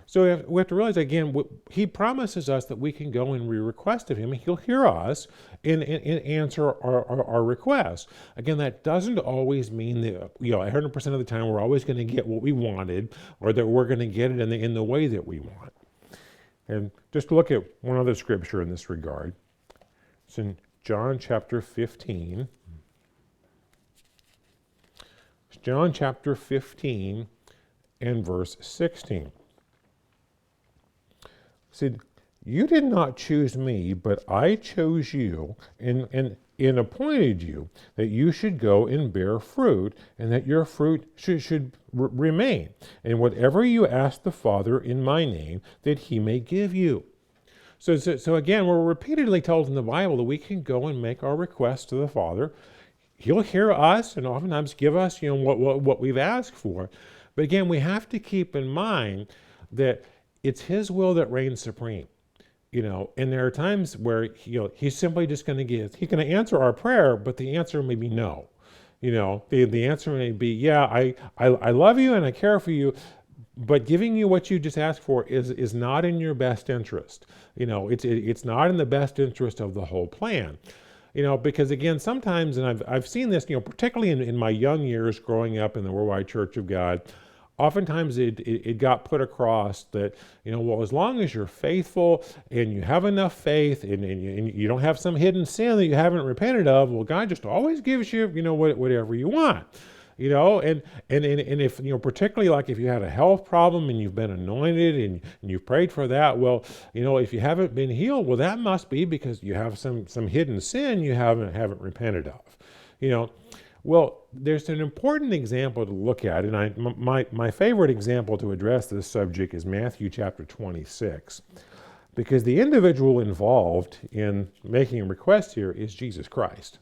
So we have to realize, again, He promises us that we can go and request of Him, and He'll hear us and answer our requests. Again, that doesn't always mean that 100% of the time we're always going to get what we wanted, or that we're going to get it in the way that we want. And just to look at one other scripture in this regard, it's in John chapter 15. It's John chapter 15 and verse 16. Said, "You did not choose me, but I chose you and appointed you, that you should go and bear fruit, and that your fruit should remain. And whatever you ask the Father in my name, that He may give you." So again, we're repeatedly told in the Bible that we can go and make our requests to the Father. He'll hear us and oftentimes give us what we've asked for. But again, we have to keep in mind that it's His will that reigns supreme, and there are times where He's simply just going to He's going to answer our prayer, but the answer may be no. The answer may be, yeah, I love you and I care for you, but giving you what you just asked for is not in your best interest. It's not in the best interest of the whole plan. Because again, sometimes, and I've seen this, particularly in my young years growing up in the Worldwide Church of God, oftentimes it got put across that, as long as you're faithful and you have enough faith and you don't have some hidden sin that you haven't repented of, well, God just always gives you, whatever you want. And if, particularly like if you had a health problem and you've been anointed and you've prayed for that, well, if you haven't been healed, well, that must be because you have some hidden sin you haven't repented of, Well, there's an important example to look at, and my favorite example to address this subject is Matthew chapter 26, because the individual involved in making a request here is Jesus Christ.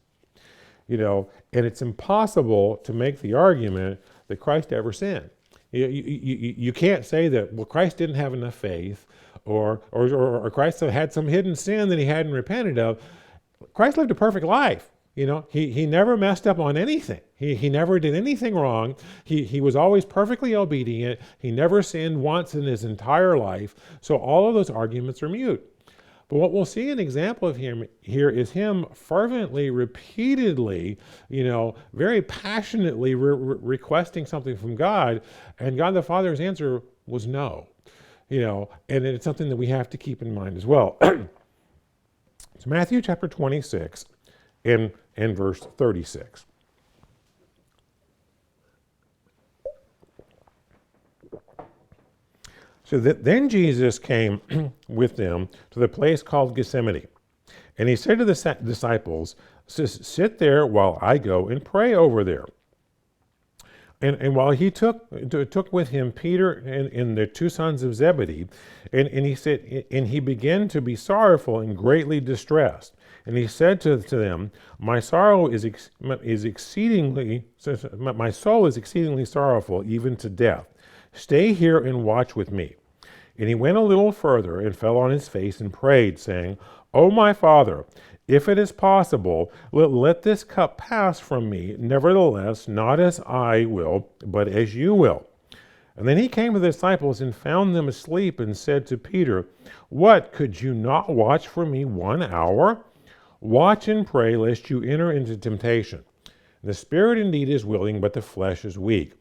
And it's impossible to make the argument that Christ ever sinned. You can't say that, well, Christ didn't have enough faith, or Christ had some hidden sin that He hadn't repented of. Christ lived a perfect life. He never messed up on anything. He never did anything wrong. He was always perfectly obedient. He never sinned once in His entire life. So all of those arguments are mute. But what we'll see an example of Him here is Him fervently, repeatedly, very passionately requesting something from God, and God the Father's answer was no. And it's something that we have to keep in mind as well. It's Matthew chapter 26 and verse 36. So then Jesus came with them to the place called Gethsemane. And He said to the disciples, "Sit there while I go and pray over there." And while he took with him Peter and the two sons of Zebedee, and he said, and he began to be sorrowful and greatly distressed. And he said to them, my sorrow is exceedingly, my soul is exceedingly sorrowful, even to death. Stay here and watch with me. And he went a little further and fell on his face and prayed, saying, O my Father, if it is possible, let this cup pass from me. Nevertheless, not as I will, but as you will. And then he came to the disciples and found them asleep and said to Peter, what, could you not watch for me 1 hour? Watch and pray lest you enter into temptation. The spirit indeed is willing, but the flesh is weak.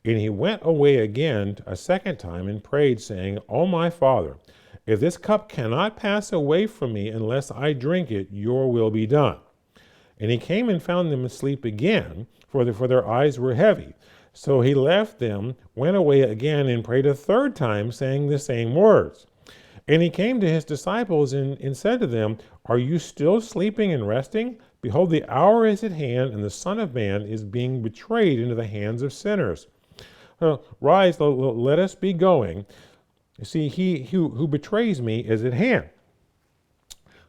And he went away again a second time and prayed, saying, O my Father, if this cup cannot pass away from me unless I drink it, your will be done. And he came and found them asleep again, for their eyes were heavy. So he left them, went away again, and prayed a third time, saying the same words. And he came to his disciples and said to them, Are you still sleeping and resting? Behold, the hour is at hand, and the Son of Man is being betrayed into the hands of sinners. Rise, let us be going. You see, he who betrays me is at hand.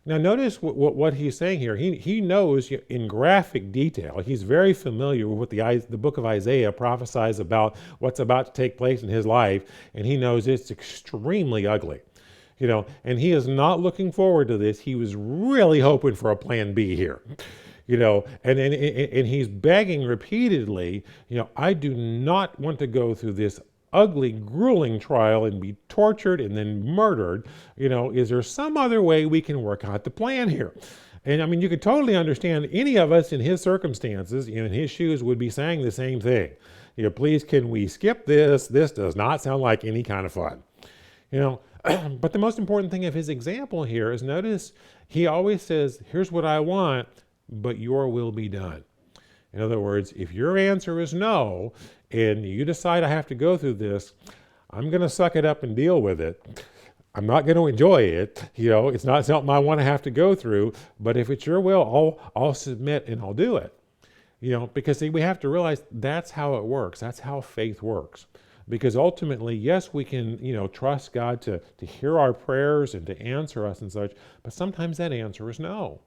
Now notice what he's saying here. He knows in graphic detail. He's very familiar with what the book of Isaiah prophesies about what's about to take place in his life, and he knows it's extremely ugly. And he is not looking forward to this. He was really hoping for a plan B here. And he's begging repeatedly, I do not want to go through this ugly, grueling trial and be tortured and then murdered. Is there some other way we can work out the plan here? And I mean, you could totally understand any of us in his circumstances, in his shoes, would be saying the same thing. Please, can we skip this? This does not sound like any kind of fun. But the most important thing of his example here is notice he always says, here's what I want, but your will be done. In other words, if your answer is no, and you decide I have to go through this, I'm going to suck it up and deal with it. I'm not going to enjoy it. It's not something I want to have to go through, but if it's your will, I'll submit and I'll do it. Because we have to realize that's how it works. That's how faith works. Because ultimately, yes, we can, trust God to hear our prayers and to answer us and such, but sometimes that answer is no.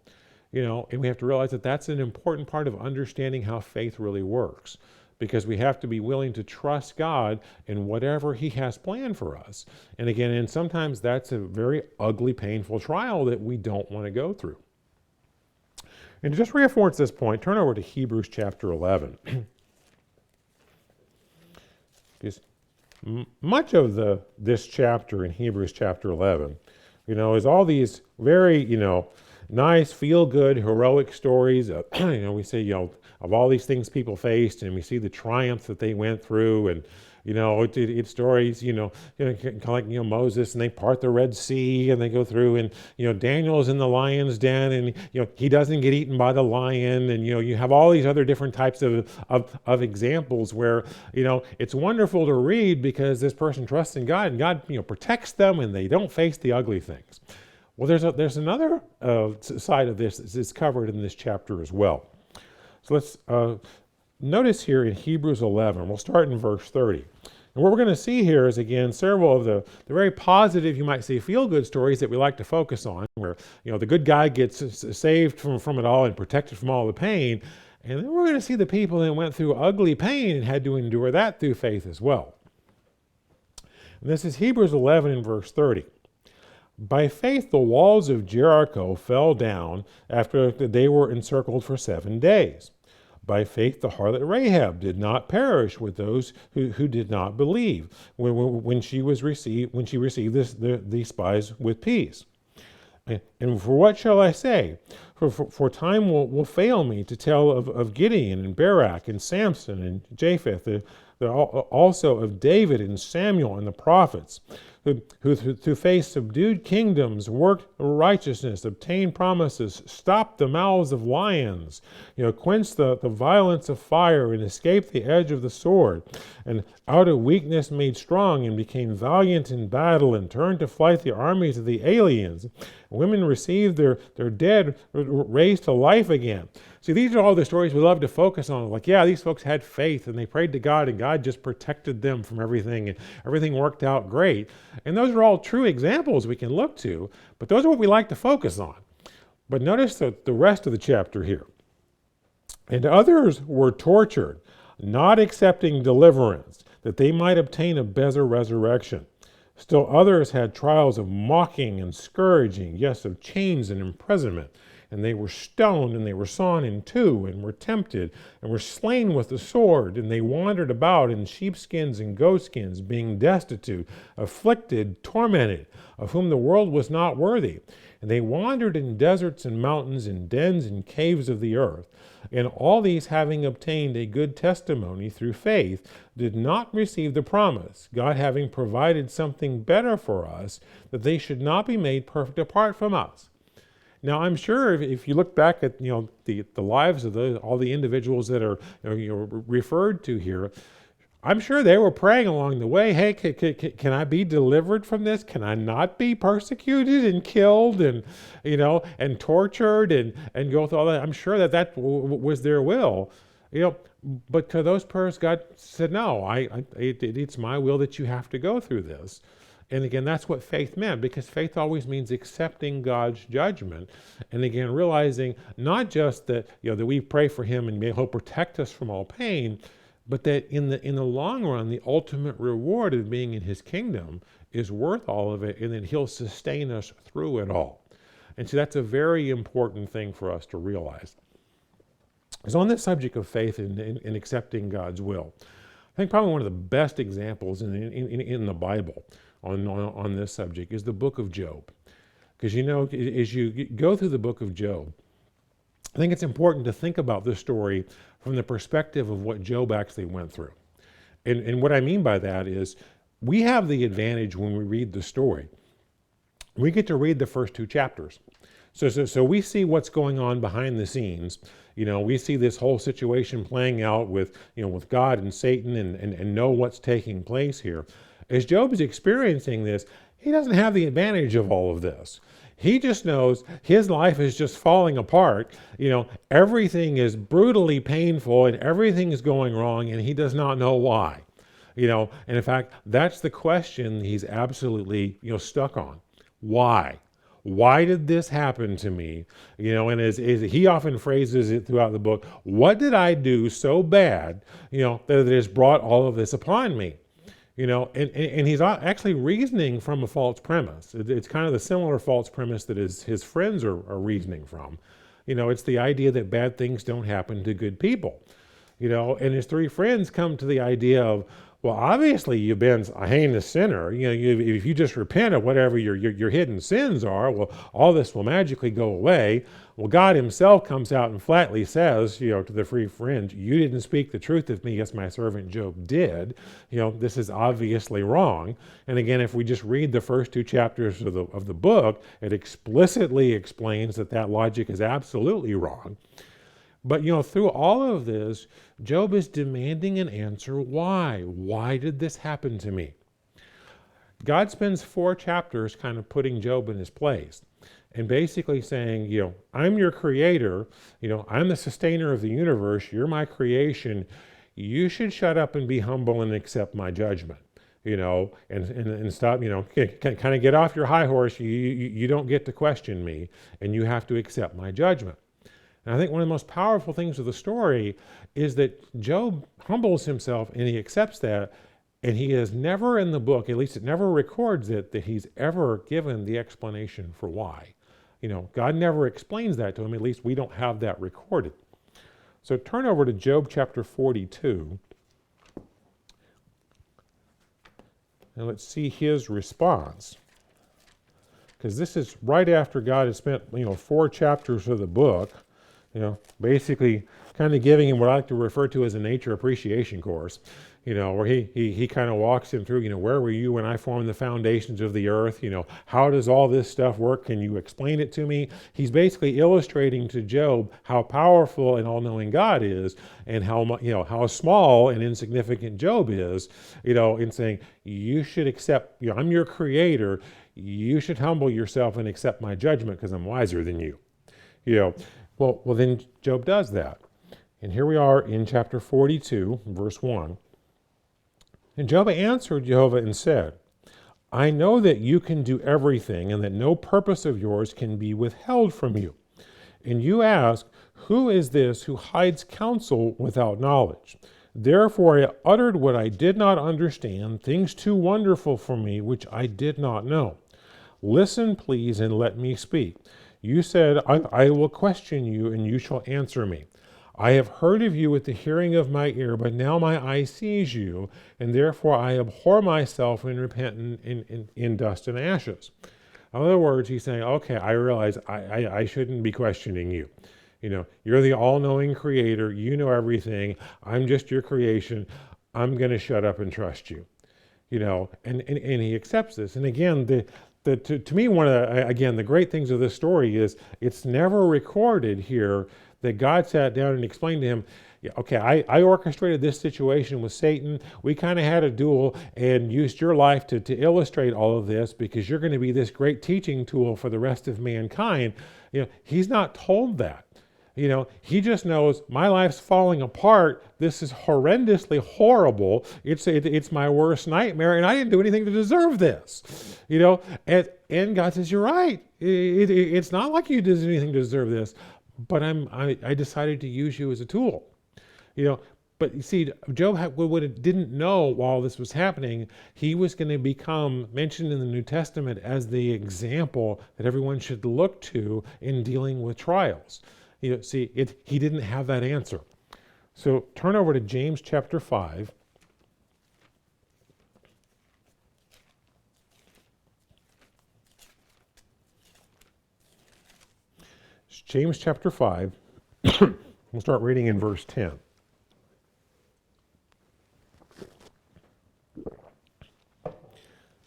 And we have to realize that that's an important part of understanding how faith really works, because we have to be willing to trust God in whatever he has planned for us. And again, sometimes that's a very ugly, painful trial that we don't want to go through. And to just reinforce this point, turn over to Hebrews chapter 11. Because much of this chapter in Hebrews chapter 11, is all these very, nice, feel-good, heroic stories. We say, of all these things people faced, and we see the triumphs that they went through, and it's stories, kind of like Moses, and they part the Red Sea, and they go through, and Daniel's in the lion's den, and he doesn't get eaten by the lion, and you have all these other different types of examples where it's wonderful to read because this person trusts in God, and God protects them, and they don't face the ugly things. Well, there's another side of this that's covered in this chapter as well. So let's notice here in Hebrews 11, we'll start in verse 30. And what we're going to see here is, again, several of the very positive, you might say, feel-good stories that we like to focus on, where the good guy gets saved from it all and protected from all the pain. And then we're going to see the people that went through ugly pain and had to endure that through faith as well. And this is Hebrews 11 and verse 30. By faith, the walls of Jericho fell down after they were encircled for 7 days. By faith, the harlot Rahab did not perish with those who did not believe when she received the spies with peace. And for what shall I say? For time will fail me to tell of Gideon and Barak and Samson and Japheth, also of David and Samuel and the prophets, who through faith subdued kingdoms, worked righteousness, obtained promises, stopped the mouths of lions, quenched the violence of fire, and escaped the edge of the sword, and out of weakness made strong, and became valiant in battle, and turned to flight the armies of the aliens. Women received their dead raised to life again. See, these are all the stories we love to focus on. Like, yeah, these folks had faith and they prayed to God and God just protected them from everything and everything worked out great. And those are all true examples we can look to, but those are what we like to focus on. But notice the rest of the chapter here. And others were tortured, not accepting deliverance, that they might obtain a better resurrection. Still others had trials of mocking and scourging, yes, of chains and imprisonment. And they were stoned, and they were sawn in two, and were tempted, and were slain with the sword, and they wandered about in sheepskins and goatskins, being destitute, afflicted, tormented, of whom the world was not worthy. And they wandered in deserts and mountains, in dens and caves of the earth. And all these, having obtained a good testimony through faith, did not receive the promise, God having provided something better for us, that they should not be made perfect apart from us. Now, I'm sure if you look back at the lives of all the individuals that are referred to here, I'm sure they were praying along the way, hey, can I be delivered from this? Can I not be persecuted and killed and tortured and go through all that? I'm sure that was their will. But to those prayers, God said, no, it's my will that you have to go through this. And again, that's what faith meant, because faith always means accepting God's judgment. And again, realizing not just that, that we pray for him and may he'll protect us from all pain, but that in the long run, the ultimate reward of being in his kingdom is worth all of it, and that he'll sustain us through it all. And so that's a very important thing for us to realize. So on this subject of faith and accepting God's will, I think probably one of the best examples in the Bible on this subject is the book of Job. Because as you go through the book of Job, I think it's important to think about this story from the perspective of what Job actually went through. And what I mean by that is we have the advantage when we read the story. We get to read the first two chapters. So we see what's going on behind the scenes. We see this whole situation playing out with God and Satan and know what's taking place here. As Job is experiencing this, he doesn't have the advantage of all of this. He just knows his life is just falling apart. Everything is brutally painful and everything is going wrong, and he does not know why. And in fact, that's the question he's absolutely stuck on. Why? Why did this happen to me? And as he often phrases it throughout the book, what did I do so bad, that it has brought all of this upon me? And he's actually reasoning from a false premise. It's kind of the similar false premise that his friends are reasoning from. It's the idea that bad things don't happen to good people. And his three friends come to the idea of, well, obviously you've been a heinous sinner. If you just repent of whatever your hidden sins are, well, all this will magically go away. Well, God himself comes out and flatly says, to the three friends, you didn't speak the truth of me, yes, my servant Job did. This is obviously wrong. And again, if we just read the first two chapters of the book, it explicitly explains that logic is absolutely wrong. But, through all of this, Job is demanding an answer. Why? Why did this happen to me? God spends 4 chapters kind of putting Job in his place and basically saying, I'm your creator. I'm the sustainer of the universe. You're my creation. You should shut up and be humble and accept my judgment, and stop, kind of get off your high horse. You don't get to question me, and you have to accept my judgment. And I think one of the most powerful things of the story is that Job humbles himself and he accepts that, and he has never in the book, at least it never records it, that he's ever given the explanation for why. God never explains that to him, at least we don't have that recorded. So turn over to Job chapter 42, and let's see his response. Because this is right after God has spent, 4 chapters of the book, basically kind of giving him what I like to refer to as a nature appreciation course, where he kind of walks him through, where were you when I formed the foundations of the earth? How does all this stuff work? Can you explain it to me? He's basically illustrating to Job how powerful and all-knowing God is, and how small and insignificant Job is, in saying, you should accept, I'm your creator. You should humble yourself and accept my judgment because I'm wiser than you. Well, then Job does that. And here we are in chapter 42, verse 1. And Job answered Jehovah and said, I know that you can do everything and that no purpose of yours can be withheld from you. And you ask, who is this who hides counsel without knowledge? Therefore I uttered what I did not understand, things too wonderful for me which I did not know. Listen, please, and let me speak. You said, I will question you, and you shall answer me. I have heard of you with the hearing of my ear, but now my eye sees you, and therefore I abhor myself and repent in dust and ashes. In other words, he's saying, okay, I realize I shouldn't be questioning you. You're the all-knowing creator. You know everything. I'm just your creation. I'm going to shut up and trust you. And he accepts this. And again, to me, one of the great things of this story is it's never recorded here that God sat down and explained to him, okay, I orchestrated this situation with Satan. We kind of had a duel and used your life to illustrate all of this because you're going to be this great teaching tool for the rest of mankind. He's not told that. He just knows my life's falling apart. This is horrendously horrible. It's my worst nightmare, and I didn't do anything to deserve this. And God says, you're right. It's not like you did anything to deserve this, but I decided to use you as a tool. But you see, Job didn't know while this was happening, he was going to become mentioned in the New Testament as the example that everyone should look to in dealing with trials. He didn't have that answer. So turn over to James chapter 5. James chapter 5. We'll start reading in verse 10. It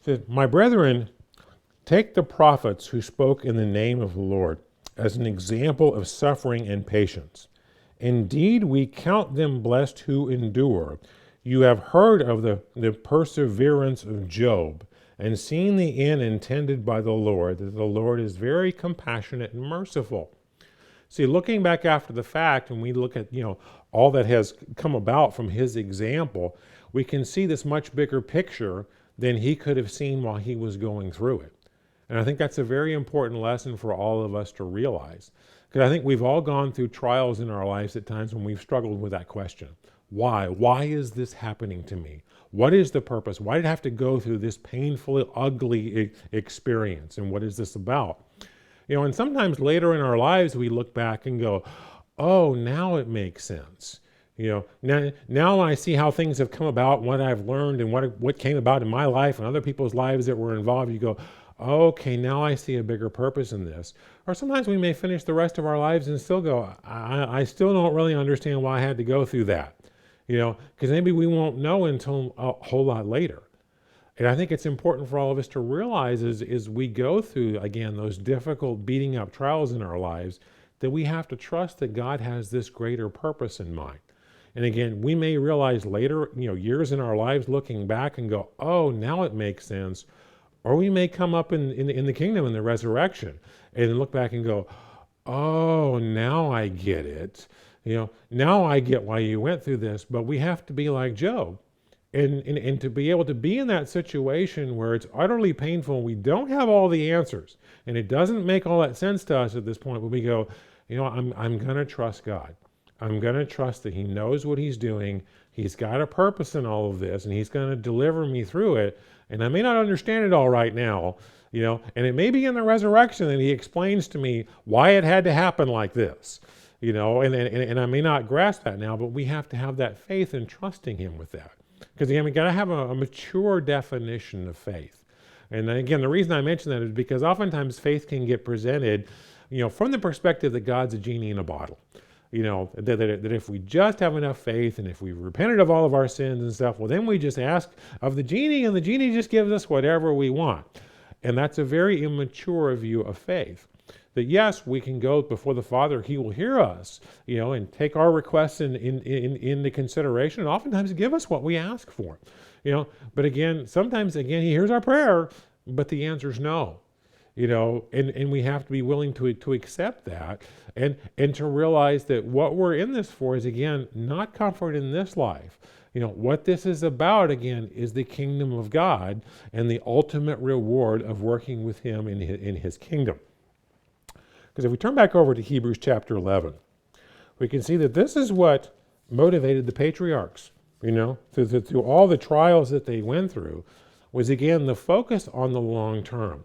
says, my brethren, take the prophets who spoke in the name of the Lord as an example of suffering and patience. Indeed, we count them blessed who endure. You have heard of the perseverance of Job, and seen the end intended by the Lord, that the Lord is very compassionate and merciful. See, looking back after the fact, and we look at, all that has come about from his example, we can see this much bigger picture than he could have seen while he was going through it. And I think that's a very important lesson for all of us to realize. Because I think we've all gone through trials in our lives at times when we've struggled with that question. Why? Why is this happening to me? What is the purpose? Why did I have to go through this painful, ugly experience? And what is this about? And sometimes later in our lives, we look back and go, oh, now it makes sense. Now when I see how things have come about, what I've learned and what came about in my life and other people's lives that were involved, you go, okay, now I see a bigger purpose in this. Or sometimes we may finish the rest of our lives and still go, I still don't really understand why I had to go through that. Because maybe we won't know until a whole lot later. And I think it's important for all of us to realize as we go through, again, those difficult beating up trials in our lives, that we have to trust that God has this greater purpose in mind. And again, we may realize later, years in our lives looking back and go, oh, now it makes sense. Or we may come up in the kingdom in the resurrection and look back and go, oh, now I get it. Now I get why you went through this. But we have to be like Job. And to be able to be in that situation where it's utterly painful, we don't have all the answers, and it doesn't make all that sense to us at this point, but we go, I'm going to trust God. I'm going to trust that he knows what he's doing. He's got a purpose in all of this, and he's going to deliver me through it. And I may not understand it all right now, and it may be in the resurrection that he explains to me why it had to happen like this, and I may not grasp that now, but we have to have that faith in trusting him with that. Because again, we got to have a mature definition of faith. And again, the reason I mention that is because oftentimes faith can get presented, from the perspective that God's a genie in a bottle. that if we just have enough faith and if we've repented of all of our sins and stuff, well, then we just ask of the genie and the genie just gives us whatever we want. And that's a very immature view of faith. That yes, we can go before the Father, He will hear us, and take our requests into consideration, and oftentimes give us what we ask for, But again, sometimes He hears our prayer, but the answer is no, and we have to be willing to accept that, and to realize that what we're in this for is, again, not comfort in this life. What this is about, again, is the kingdom of God and the ultimate reward of working with Him in His kingdom. Because if we turn back over to Hebrews chapter 11, we can see that this is what motivated the patriarchs, through all the trials that they went through, was again the focus on the long term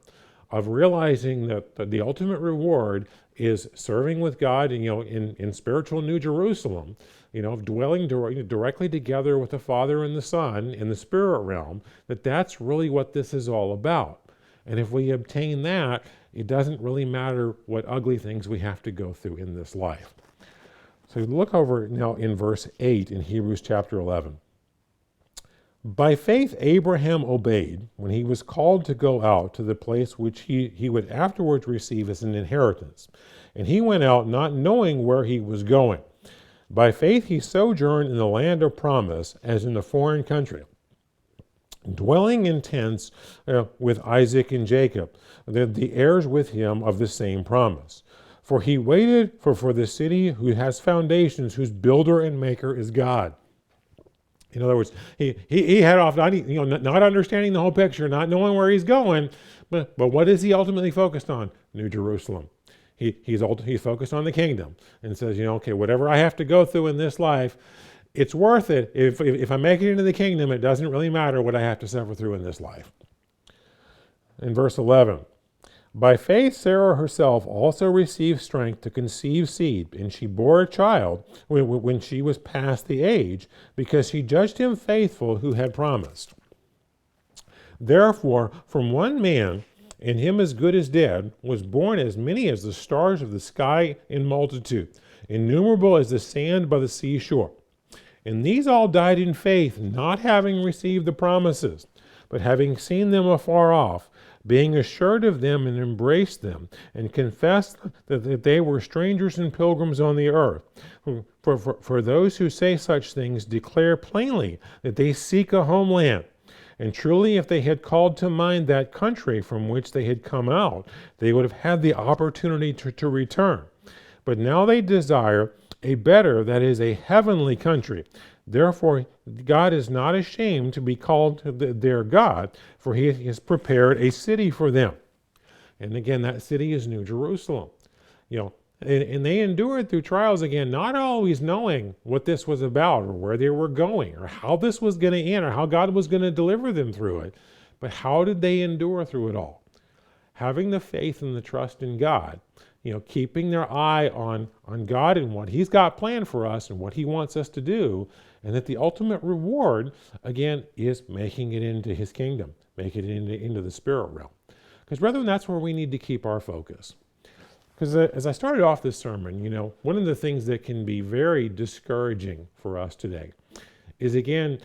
of realizing that the ultimate reward is serving with God, in spiritual New Jerusalem, dwelling directly together with the Father and the Son in the spirit realm, that's really what this is all about. And if we obtain that, it doesn't really matter what ugly things we have to go through in this life. So look over now in verse 8 in Hebrews chapter 11. By faith Abraham obeyed when he was called to go out to the place which he would afterwards receive as an inheritance. And he went out not knowing where he was going. By faith he sojourned in the land of promise as in a foreign country, dwelling in tents with Isaac and Jacob, the heirs with him of the same promise. For he waited for the city who has foundations, whose builder and maker is God. In other words, he had off, not understanding the whole picture, not knowing where he's going, but what is he ultimately focused on? New Jerusalem. He's focused on the kingdom and says, okay, whatever I have to go through in this life, it's worth it. If I make it into the kingdom, it doesn't really matter what I have to suffer through in this life. In verse 11, by faith Sarah herself also received strength to conceive seed, and she bore a child when she was past the age, because she judged him faithful who had promised. Therefore, from one man, and him as good as dead, was born as many as the stars of the sky in multitude, innumerable as the sand by the seashore. And these all died in faith, not having received the promises, but having seen them afar off, being assured of them and embraced them, and confessed that they were strangers and pilgrims on the earth. For those who say such things declare plainly that they seek a homeland. And truly, if they had called to mind that country from which they had come out, they would have had the opportunity to return. But now they desire a better, that is, a heavenly country. Therefore, God is not ashamed to be called their God, for He has prepared a city for them. And again, that city is New Jerusalem. And they endured through trials, again, not always knowing what this was about or where they were going or how this was going to end or how God was going to deliver them through it. But how did they endure through it all? Having the faith and the trust in God, keeping their eye on God and what He's got planned for us and what He wants us to do, and that the ultimate reward, again, is making it into His kingdom, making it into the spirit realm. Because brethren, that's where we need to keep our focus. Because as I started off this sermon, one of the things that can be very discouraging for us today is, again,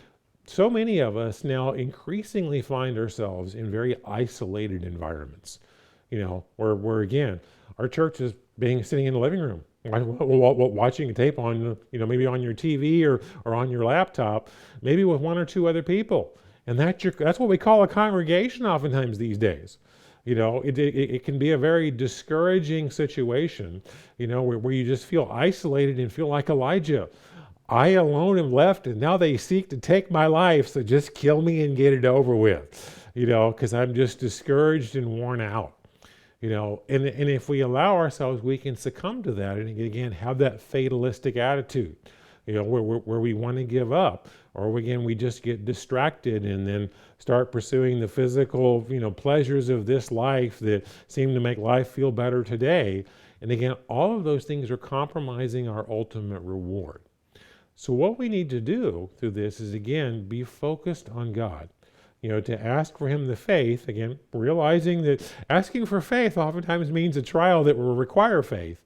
so many of us now increasingly find ourselves in very isolated environments, where again, our church is sitting in the living room, watching a tape on, maybe on your TV or on your laptop, maybe with one or two other people. And that's what we call a congregation oftentimes these days. It can be a very discouraging situation, where you just feel isolated and feel like Elijah. I alone am left, and now they seek to take my life, so just kill me and get it over with, because I'm just discouraged and worn out. And if we allow ourselves, we can succumb to that and again have that fatalistic attitude, where we want to give up, or again we just get distracted and then start pursuing the physical, pleasures of this life that seem to make life feel better today. And again, all of those things are compromising our ultimate reward. So what we need to do through this is, again, be focused on God. To ask for Him the faith, again, realizing that asking for faith oftentimes means a trial that will require faith.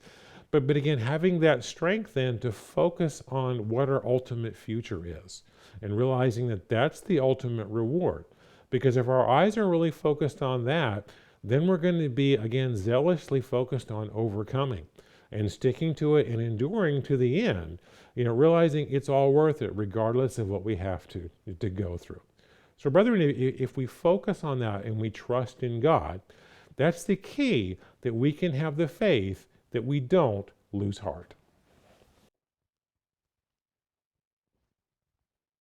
But again, having that strength then to focus on what our ultimate future is and realizing that that's the ultimate reward. Because if our eyes are really focused on that, then we're going to be, again, zealously focused on overcoming and sticking to it and enduring to the end, realizing it's all worth it regardless of what we have to go through. So brethren, if we focus on that and we trust in God, that's the key that we can have the faith that we don't lose heart.